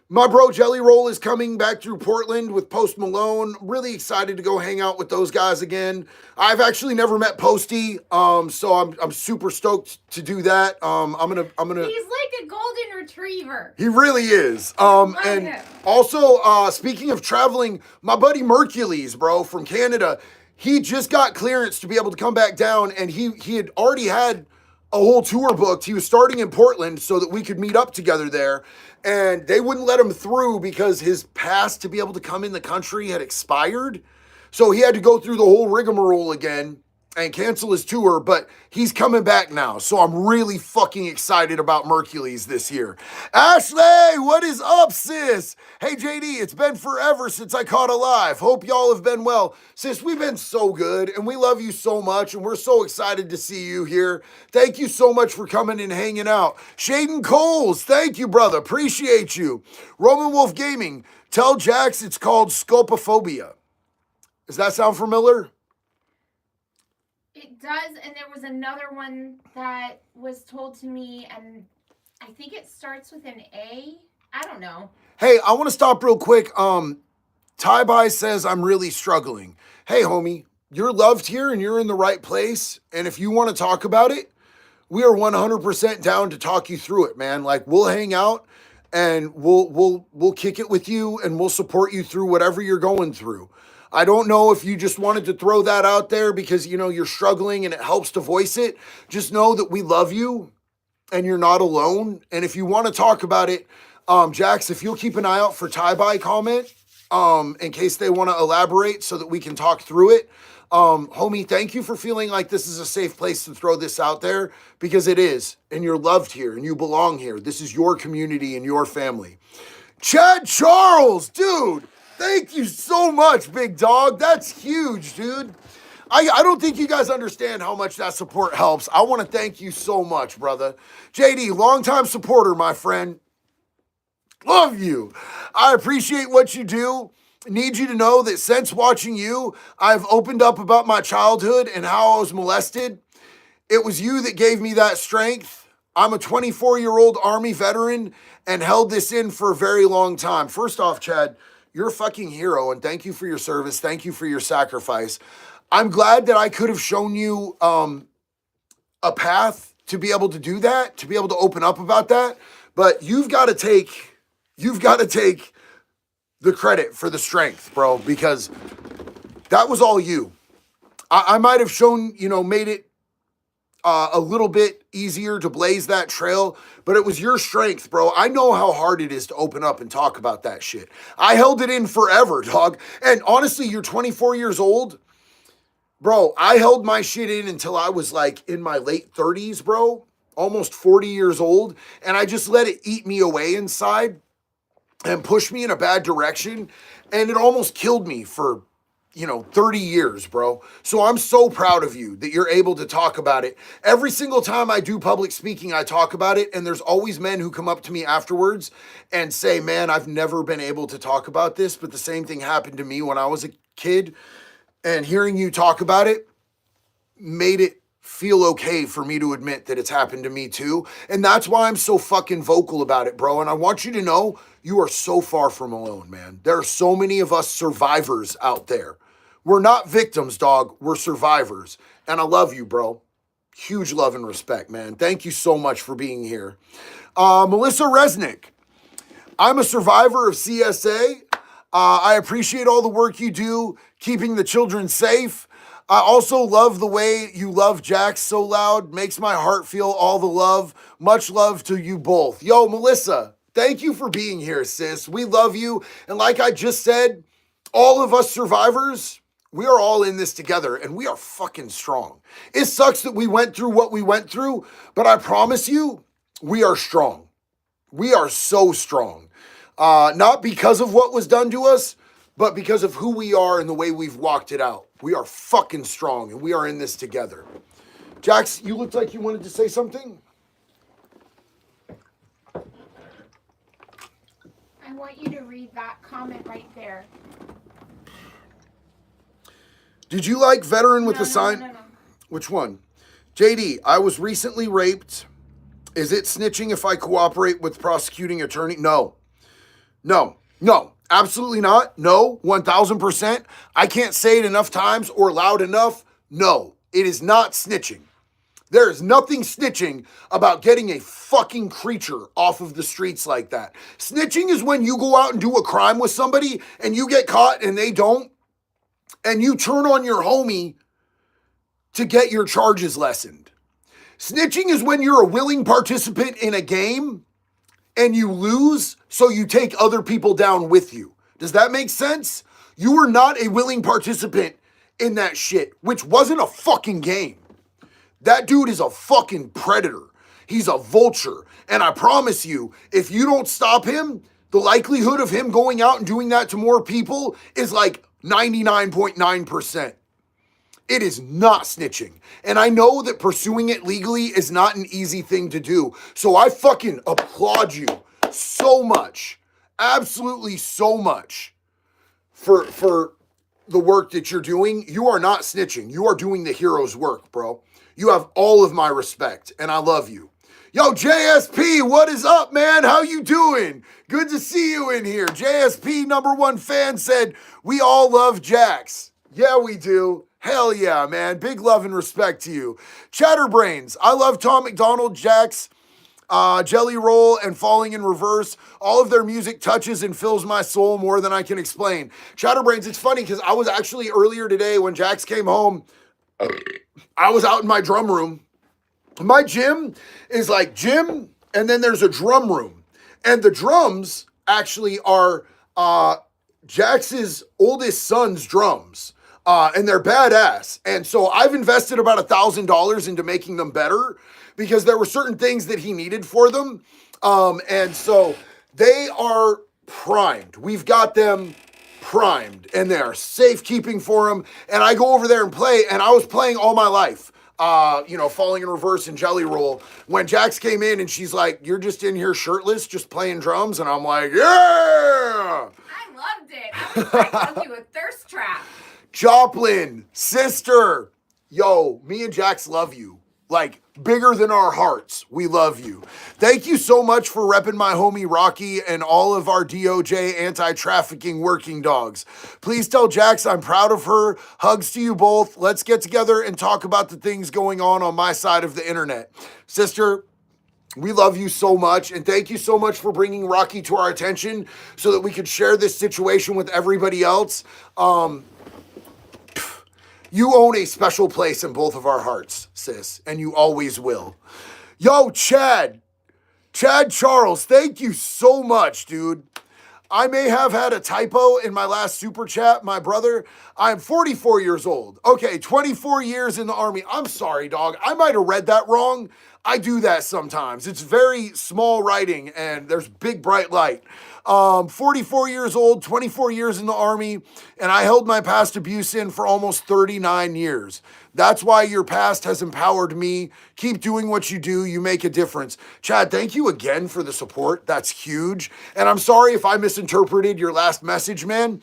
my bro Jelly Roll is coming back through Portland with Post Malone. Really excited to go hang out with those guys again. I've actually never met Posty, so I'm super stoked to do that. I'm gonna. He's like a golden retriever. He really is. And also, speaking of traveling, my buddy Mercules, bro, from Canada, he just got clearance to be able to come back down, and he had already had a whole tour booked. He was starting in Portland so that we could meet up together there, and they wouldn't let him through because his pass to be able to come in the country had expired. So he had to go through the whole rigmarole again and cancel his tour, but he's coming back now. So I'm really fucking excited about Mercules this year. Ashley, what is up, sis? Hey, JD, it's been forever since I caught a live. Hope y'all have been well. Sis, we've been so good, and we love you so much, and we're so excited to see you here. Thank you so much for coming and hanging out. Shaden Coles, thank you, brother. Appreciate you. Roman Wolf Gaming, tell Jax it's called scopophobia. Does that sound familiar? It does, and there was another one that was told to me, and I think it starts with an A. I don't know. Hey, I want to stop real quick. Ty-Bye says I'm really struggling. Hey, homie, you're loved here and you're in the right place. And if you want to talk about it, we are 100% down to talk you through it, man. Like, we'll hang out and we'll kick it with you, and we'll support you through whatever you're going through. I don't know if you just wanted to throw that out there because, you know, you're struggling and it helps to voice it. Just know that we love you and you're not alone. And if you want to talk about it, Jax, if you'll keep an eye out for Ty-Bye comment, in case they want to elaborate so that we can talk through it. Homie, thank you for feeling like this is a safe place to throw this out there, because it is, and you're loved here and you belong here. This is your community and your family. Chad Charles, dude. Thank you so much, big dog. That's huge, dude. I don't think you guys understand how much that support helps. I want to thank you so much, brother. JD, longtime supporter, my friend. Love you. I appreciate what you do. Need you to know that since watching you, I've opened up about my childhood and how I was molested. It was you that gave me that strength. I'm a 24-year-old Army veteran and held this in for a very long time. First off, Chad, you're a fucking hero, and thank you for your service. Thank you for your sacrifice. I'm glad that I could have shown you a path to be able to do that, to be able to open up about that. But you've got to take the credit for the strength, bro, because that was all you. I might have shown, made it a little bit easier to blaze that trail, but it was your strength, bro. I know how hard it is to open up and talk about that shit. I held it in forever, dog. And honestly, you're 24 years old. Bro, I held my shit in until I was like in my late 30s, bro. Almost 40 years old. And I just let it eat me away inside and push me in a bad direction. And it almost killed me for 30 years, bro. So I'm so proud of you that you're able to talk about it. Every single time I do public speaking, I talk about it. And there's always men who come up to me afterwards and say, man, I've never been able to talk about this, but the same thing happened to me when I was a kid. And hearing you talk about it made it feel okay for me to admit that it's happened to me too. And that's why I'm so fucking vocal about it, bro. And I want you to know you are so far from alone, man. There are so many of us survivors out there. We're not victims, dog. We're survivors. And I love you, bro. Huge love and respect, man. Thank you so much for being here. Melissa Resnick. I'm a survivor of CSA. I appreciate all the work you do, keeping the children safe. I also love the way you love Jax so loud. Makes my heart feel all the love. Much love to you both. Yo, Melissa, thank you for being here, sis. We love you. And like I just said, all of us survivors, we are all in this together and we are fucking strong. It sucks that we went through what we went through, but I promise you, we are strong. We are so strong. Not because of what was done to us, but because of who we are and the way we've walked it out. We are fucking strong and we are in this together. Jax, you looked like you wanted to say something. I want you to read that comment right there. Did you like veteran with the sign? No. Which one? JD, I was recently raped. Is it snitching if I cooperate with prosecuting attorney? No, absolutely not. No, 1000%. I can't say it enough times or loud enough. No, it is not snitching. There is nothing snitching about getting a fucking creature off of the streets like that. Snitching is when you go out and do a crime with somebody and you get caught and they don't, and you turn on your homie to get your charges lessened. Snitching is when you're a willing participant in a game and you lose, so you take other people down with you. Does that make sense? You were not a willing participant in that shit, which wasn't a fucking game. That dude is a fucking predator. He's a vulture. And I promise you, if you don't stop him, the likelihood of him going out and doing that to more people is like 99.9%. It is not snitching. And I know that pursuing it legally is not an easy thing to do. So I fucking applaud you so much. Absolutely so much for the work that you're doing. You are not snitching. You are doing the hero's work, bro. You have all of my respect and I love you. Yo, JSP, what is up, man? How you doing? Good to see you in here. JSP #1 fan said, we all love Jax. Yeah, we do. Hell yeah, man. Big love and respect to you. Chatterbrains, I love Tom McDonald, Jax, Jelly Roll, and Falling in Reverse. All of their music touches and fills my soul more than I can explain. Chatterbrains, it's funny because I was actually earlier today when Jax came home, I was out in my drum room. My gym is like gym, and then there's a drum room. And the drums actually are Jax's oldest son's drums. And they're badass. And so I've invested about $1,000 into making them better because there were certain things that he needed for them. And so they are primed. We've got them primed and they're safekeeping for him. And I go over there and play, and I was playing all my life. Falling in Reverse and Jelly Roll. When Jax came in and she's like, you're just in here shirtless, just playing drums. And I'm like, yeah. I loved it. I called you a thirst trap. Joplin, sister. Yo, me and Jax love you. Like, bigger than our hearts. We love you. Thank you so much for repping my homie Rocky and all of our DOJ anti-trafficking working dogs. Please tell Jax I'm proud of her. Hugs to you both. Let's get together and talk about the things going on my side of the internet. Sister, we love you so much, and thank you so much for bringing Rocky to our attention so that we could share this situation with everybody else. You own a special place in both of our hearts, sis, and you always will. Yo, Chad Charles, thank you so much, dude. I may have had a typo in my last super chat, my brother. I'm 44 years old. Okay, 24 years in the Army. I'm sorry, dog. I might have read that wrong. I do that sometimes. It's very small writing and there's big bright light. 44 years old, 24 years in the Army, and I held my past abuse in for almost 39 years. That's why your past has empowered me. Keep doing what you do. You make a difference. Chad, thank you again for the support. That's huge. And I'm sorry if I misinterpreted your last message, man.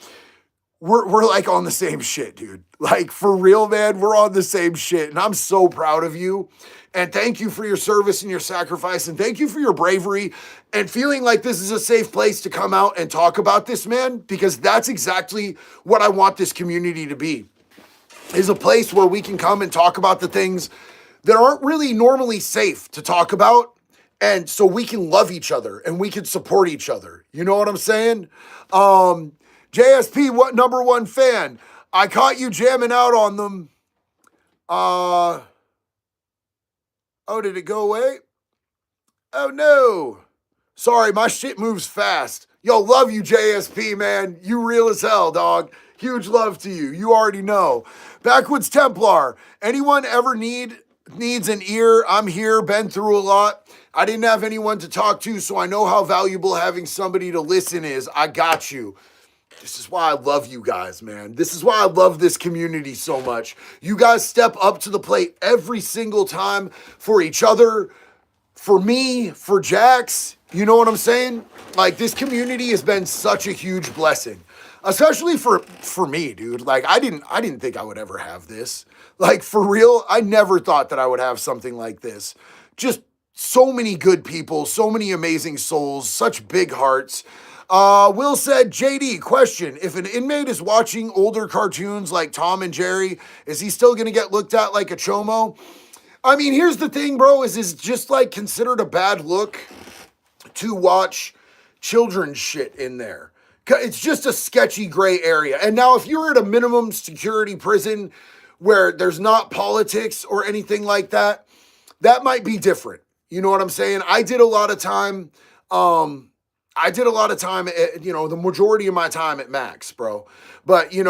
We're like on the same shit, dude. Like, for real, man, we're on the same shit. And I'm so proud of you. And thank you for your service and your sacrifice. And thank you for your bravery and feeling like this is a safe place to come out and talk about this, man, because that's exactly what I want this community to be, is a place where we can come and talk about the things that aren't really normally safe to talk about. And so we can love each other and we can support each other. You know what I'm saying? JSP, what number one fan? I caught you jamming out on them. Oh, did it go away? Oh, no. Sorry, my shit moves fast. Yo, love you, JSP, man. You real as hell, dog. Huge love to you. You already know. Backwoods Templar. Anyone ever needs an ear? I'm here. Been through a lot. I didn't have anyone to talk to, so I know how valuable having somebody to listen is. I got you. This is why I love you guys, man. This is why I love this community so much. You guys step up to the plate every single time for each other, for me, for Jax. You know what I'm saying? Like, this community has been such a huge blessing, especially for me, dude. Like, I didn't think I would ever have this. Like, for real, I never thought that I would have something like this. Just so many good people, so many amazing souls, such big hearts. Will said, JD, question. If an inmate is watching older cartoons like Tom and Jerry, is he still going to get looked at like a chomo? I mean, here's the thing, bro, is just like considered a bad look to watch children's shit in there. It's just a sketchy gray area. And now if you're at a minimum security prison where there's not politics or anything like that, that might be different. You know what I'm saying? I did a lot of time, at, the majority of my time at Max, bro. But, you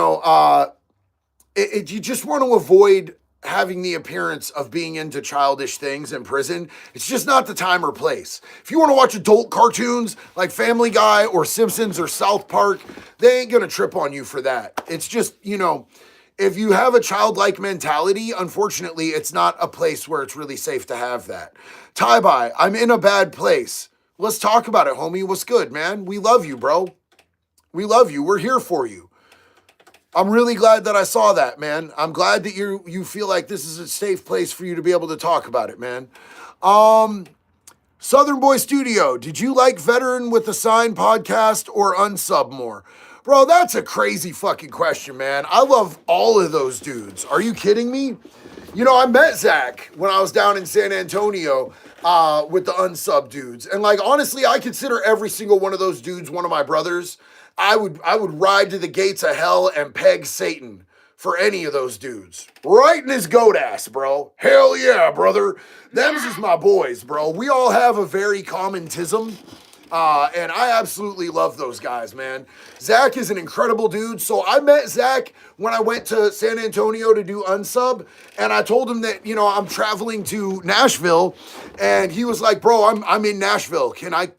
just want to avoid having the appearance of being into childish things in prison. It's just not the time or place. If you want to watch adult cartoons like Family Guy or Simpsons or South Park, they ain't going to trip on you for that. It's just, if you have a childlike mentality, unfortunately, it's not a place where it's really safe to have that. Tie-bye, I'm in a bad place. Let's talk about it, homie. What's good, man? We love you, bro. We love you. We're here for you. I'm really glad that I saw that, man. I'm glad that you feel like this is a safe place for you to be able to talk about it, man. Southern Boy Studio, did you like Veteran with a Sign podcast or unsub more? Bro, that's a crazy fucking question, man. I love all of those dudes. Are you kidding me? I met Zach when I was down in San Antonio with the unsub dudes. And like, honestly, I consider every single one of those dudes one of my brothers. I would ride to the gates of hell and peg Satan for any of those dudes. Right in his goat ass, bro. Hell yeah, brother. Them's is my boys, bro. We all have a very common tism. And I absolutely love those guys, man. Zach is an incredible dude. So I met Zach when I went to San Antonio to do unsub. And I told him that, I'm traveling to Nashville. And he was like, bro, I'm in Nashville. Can I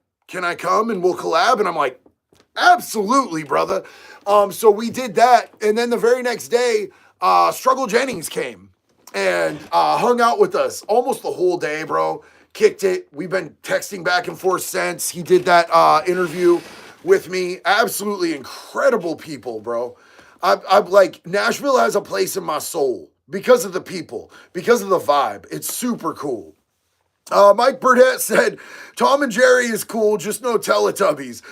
come and we'll collab? And I'm like, absolutely, brother. So we did that. And then the very next day, Struggle Jennings came and hung out with us almost the whole day, bro. Kicked it. We've been texting back and forth since. He did that interview with me. Absolutely incredible people, bro. I'm like, Nashville has a place in my soul. because of the people, because of the vibe. It's super cool. Mike Burdett said, Tom and Jerry is cool, just no Teletubbies.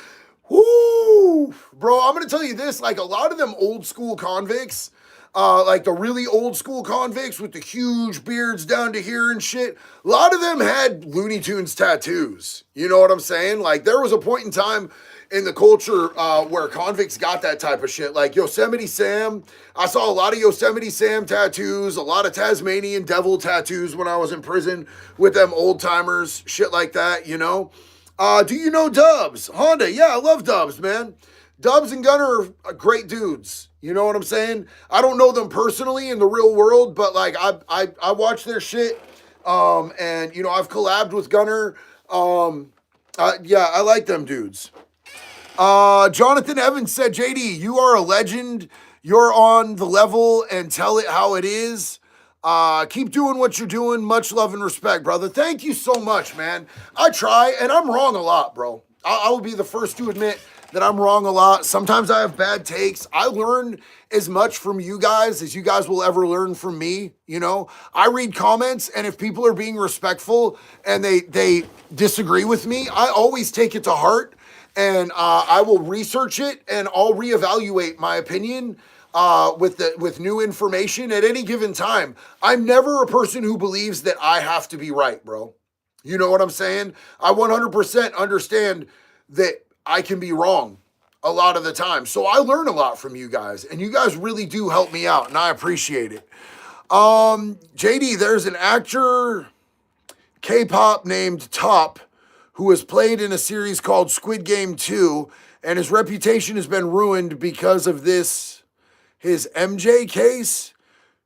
Woo! Bro, I'm going to tell you this, like a lot of them old school convicts, like the really old school convicts with the huge beards down to here and shit, a lot of them had Looney Tunes tattoos. You know what I'm saying? Like there was a point in time in the culture where convicts got that type of shit. Like Yosemite Sam, I saw a lot of Yosemite Sam tattoos, a lot of Tasmanian Devil tattoos when I was in prison with them old timers, shit like that, you know? Do you know Dubs? Honda, yeah, I love Dubs, man. Dubs and Gunner are great dudes. You know what I'm saying? I don't know them personally in the real world, but like I watch their shit. And you know, I've collabed with Gunner. Yeah, I like them dudes. Jonathan Evans said, JD, you are a legend. You're on the level and tell it how it is. Keep doing what you're doing. Much love and respect, brother. Thank you so much, man. I try, and I'm wrong a lot, bro. I will be the first to admit that I'm wrong a lot. Sometimes I have bad takes. I learn as much from you guys as you guys will ever learn from me. You know, I read comments, and if people are being respectful and they disagree with me, I always take it to heart, and I will research it, and I'll reevaluate my opinion with new information at any given time. I'm never a person who believes that I have to be right, bro. You know what I'm saying? I 100% understand that I can be wrong a lot of the time. So I learn a lot from you guys, and you guys really do help me out, and I appreciate it. JD, there's an actor, K-pop named Top, who has played in a series called Squid Game 2, and his reputation has been ruined because of this, his MJ case.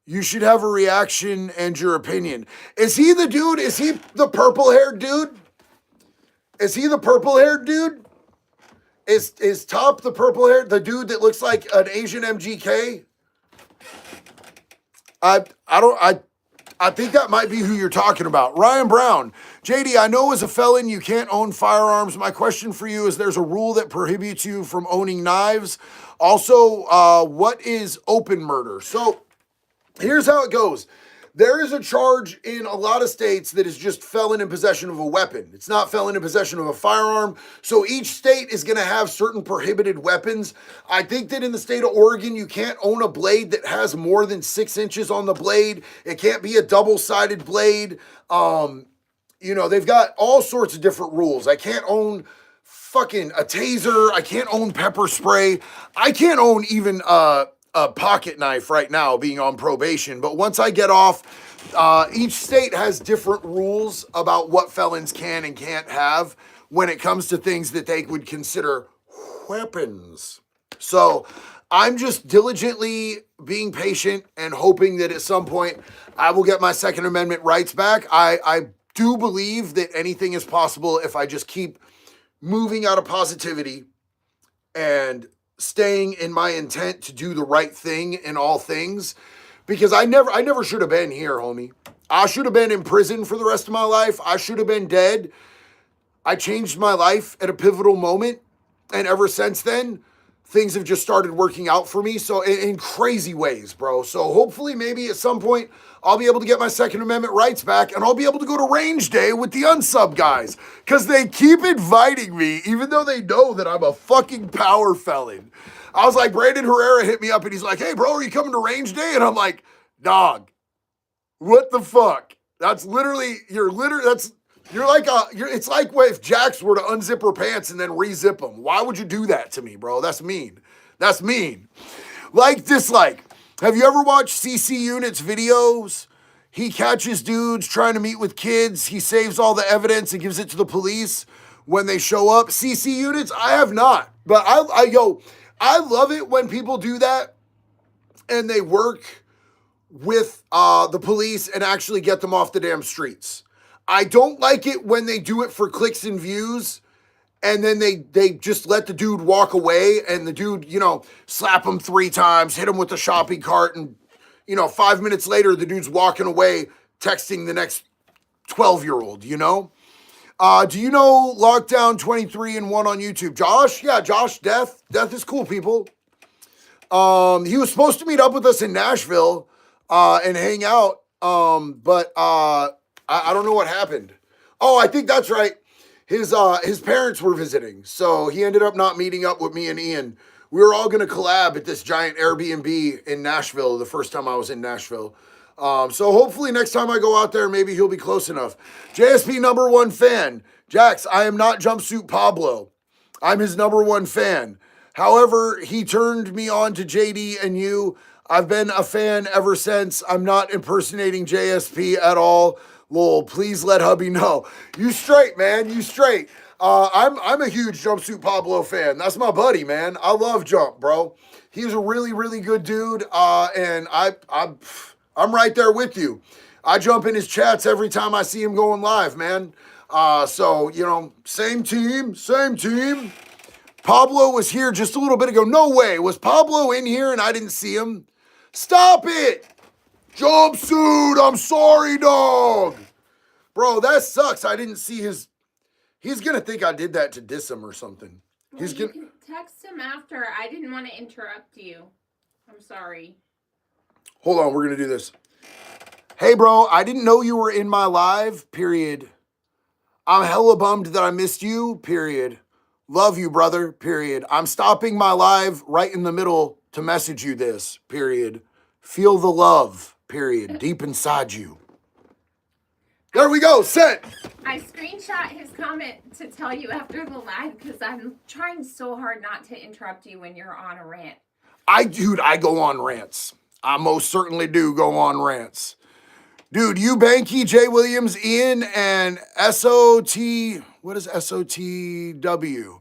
You should have a reaction and your opinion. Is he the dude? Is he the purple-haired dude? Is he the purple-haired dude? Is Top the purple-haired, the dude that looks like an Asian MGK? I think that might be who you're talking about. Ryan Brown, JD, I know as a felon you can't own firearms. My question for you is, there's a rule that prohibits you from owning knives. Also, what is open murder? So here's how it goes. There is a charge in a lot of states that is just felon in possession of a weapon. It's not felon in possession of a firearm. So each state is going to have certain prohibited weapons. I think that in the state of Oregon, you can't own a blade that has more than 6 inches on the blade. It can't be a double-sided blade. You know, they've got all sorts of different rules. I can't own fucking a taser. I can't own pepper spray. I can't own even a pocket knife right now, being on probation. But once I get off, each state has different rules about what felons can and can't have when it comes to things that they would consider weapons. So I'm just diligently being patient and hoping that at some point I will get my Second Amendment rights back. I do believe that anything is possible if I just keep moving out of positivity and staying in my intent to do the right thing in all things, because I never should have been here, homie. I should have been in prison for the rest of my life. I should have been dead. I changed my life at a pivotal moment, and ever since then, things have just started working out for me. So in crazy ways, bro. So hopefully maybe at some point I'll be able to get my Second Amendment rights back, and I'll be able to go to range day with the unsub guys, because they keep inviting me, even though they know that I'm a fucking power felon. I was like, Brandon Herrera hit me up and he's like, hey bro, are you coming to range day? And I'm like, dog, what the fuck? That's literally, it's like if Jax were to unzip her pants and then re-zip them. Why would you do that to me, bro? That's mean. That's mean. Like, dislike. Have you ever watched CC Unit's videos? He catches dudes trying to meet with kids. He saves all the evidence and gives it to the police when they show up. CC Units, I have not. But I love it when people do that and they work with the police and actually get them off the damn streets. I don't like it when they do it for clicks and views, and then they just let the dude walk away, and the dude, slap him 3 times, hit him with the shopping cart, and, 5 minutes later, the dude's walking away, texting the next 12-year-old, Do you know Lockdown 23 and 1 on YouTube? Josh? Yeah, Josh, Death is cool, people. He was supposed to meet up with us in Nashville. and hang out. I don't know what happened. Oh, I think that's right. His parents were visiting, so he ended up not meeting up with me and Ian. We were all gonna collab at this giant Airbnb in Nashville the first time I was in Nashville. So hopefully next time I go out there, maybe he'll be close enough. JSP number one fan. Jax, I am not Jumpsuit Pablo. I'm his number one fan. However, he turned me on to JD and you. I've been a fan ever since. I'm not impersonating JSP at all. Lol, please let hubby know. You straight, man. You straight. I'm a huge Jumpsuit Pablo fan. That's my buddy, man. I love Jump, bro. He's a really, really good dude. And I'm right there with you. I jump in his chats every time I see him going live, man. So, you know, same team, same team. Pablo was here just a little bit ago. No way. Was Pablo in here and I didn't see him? Stop it. Jumpsuit. I'm sorry, dog. Bro, that sucks. I didn't see his. He's going to think I did that to diss him or something. Well, you can text him after. I didn't want to interrupt you. I'm sorry. Hold on. We're going to do this. Hey, bro, I didn't know you were in my live, period. I'm hella bummed that I missed you, period. Love you, brother, period. I'm stopping my live right in the middle to message you this, period. Feel the love, period, deep inside you. There we go, sent. I screenshot his comment to tell you after the live because I'm trying so hard not to interrupt you when you're on a rant. I go on rants. I most certainly do go on rants. Dude, you, Banky, Jay Williams, Ian, and SOT, what is SOTW?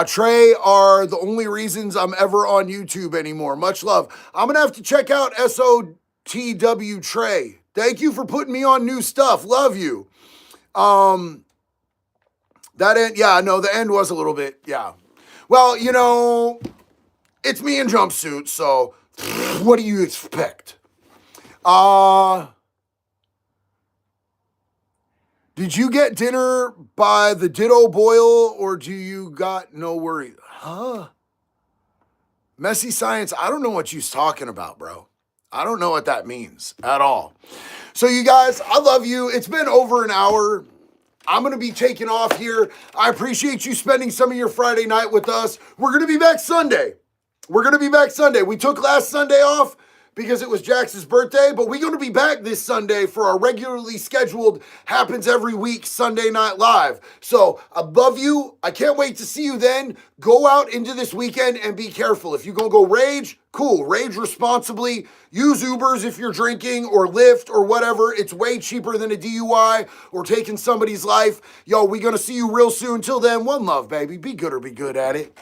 Trey are the only reasons I'm ever on YouTube anymore. Much love. I'm going to have to check out SOTW Trey. Thank you for putting me on new stuff. Love you. That end, yeah, no, the end was a little bit, yeah. Well, you know, it's me in Jumpsuit, so what do you expect? Did you get dinner by the Ditto Boil or do you got no worry? Huh? Messy science, I don't know what you're talking about, bro. I don't know what that means at all. So you guys, I love you. It's been over an hour. I'm going to be taking off here. I appreciate you spending some of your Friday night with us. We're going to be back Sunday. We took last Sunday off because it was Jax's birthday, but we're going to be back this Sunday for our regularly scheduled happens every week Sunday Night Live. So I love you. I can't wait to see you then. Go out into this weekend and be careful. If you're going to go rage, cool. Rage responsibly. Use Ubers if you're drinking or Lyft or whatever. It's way cheaper than a DUI or taking somebody's life. Yo, we're going to see you real soon. Till then, one love, baby. Be good or be good at it.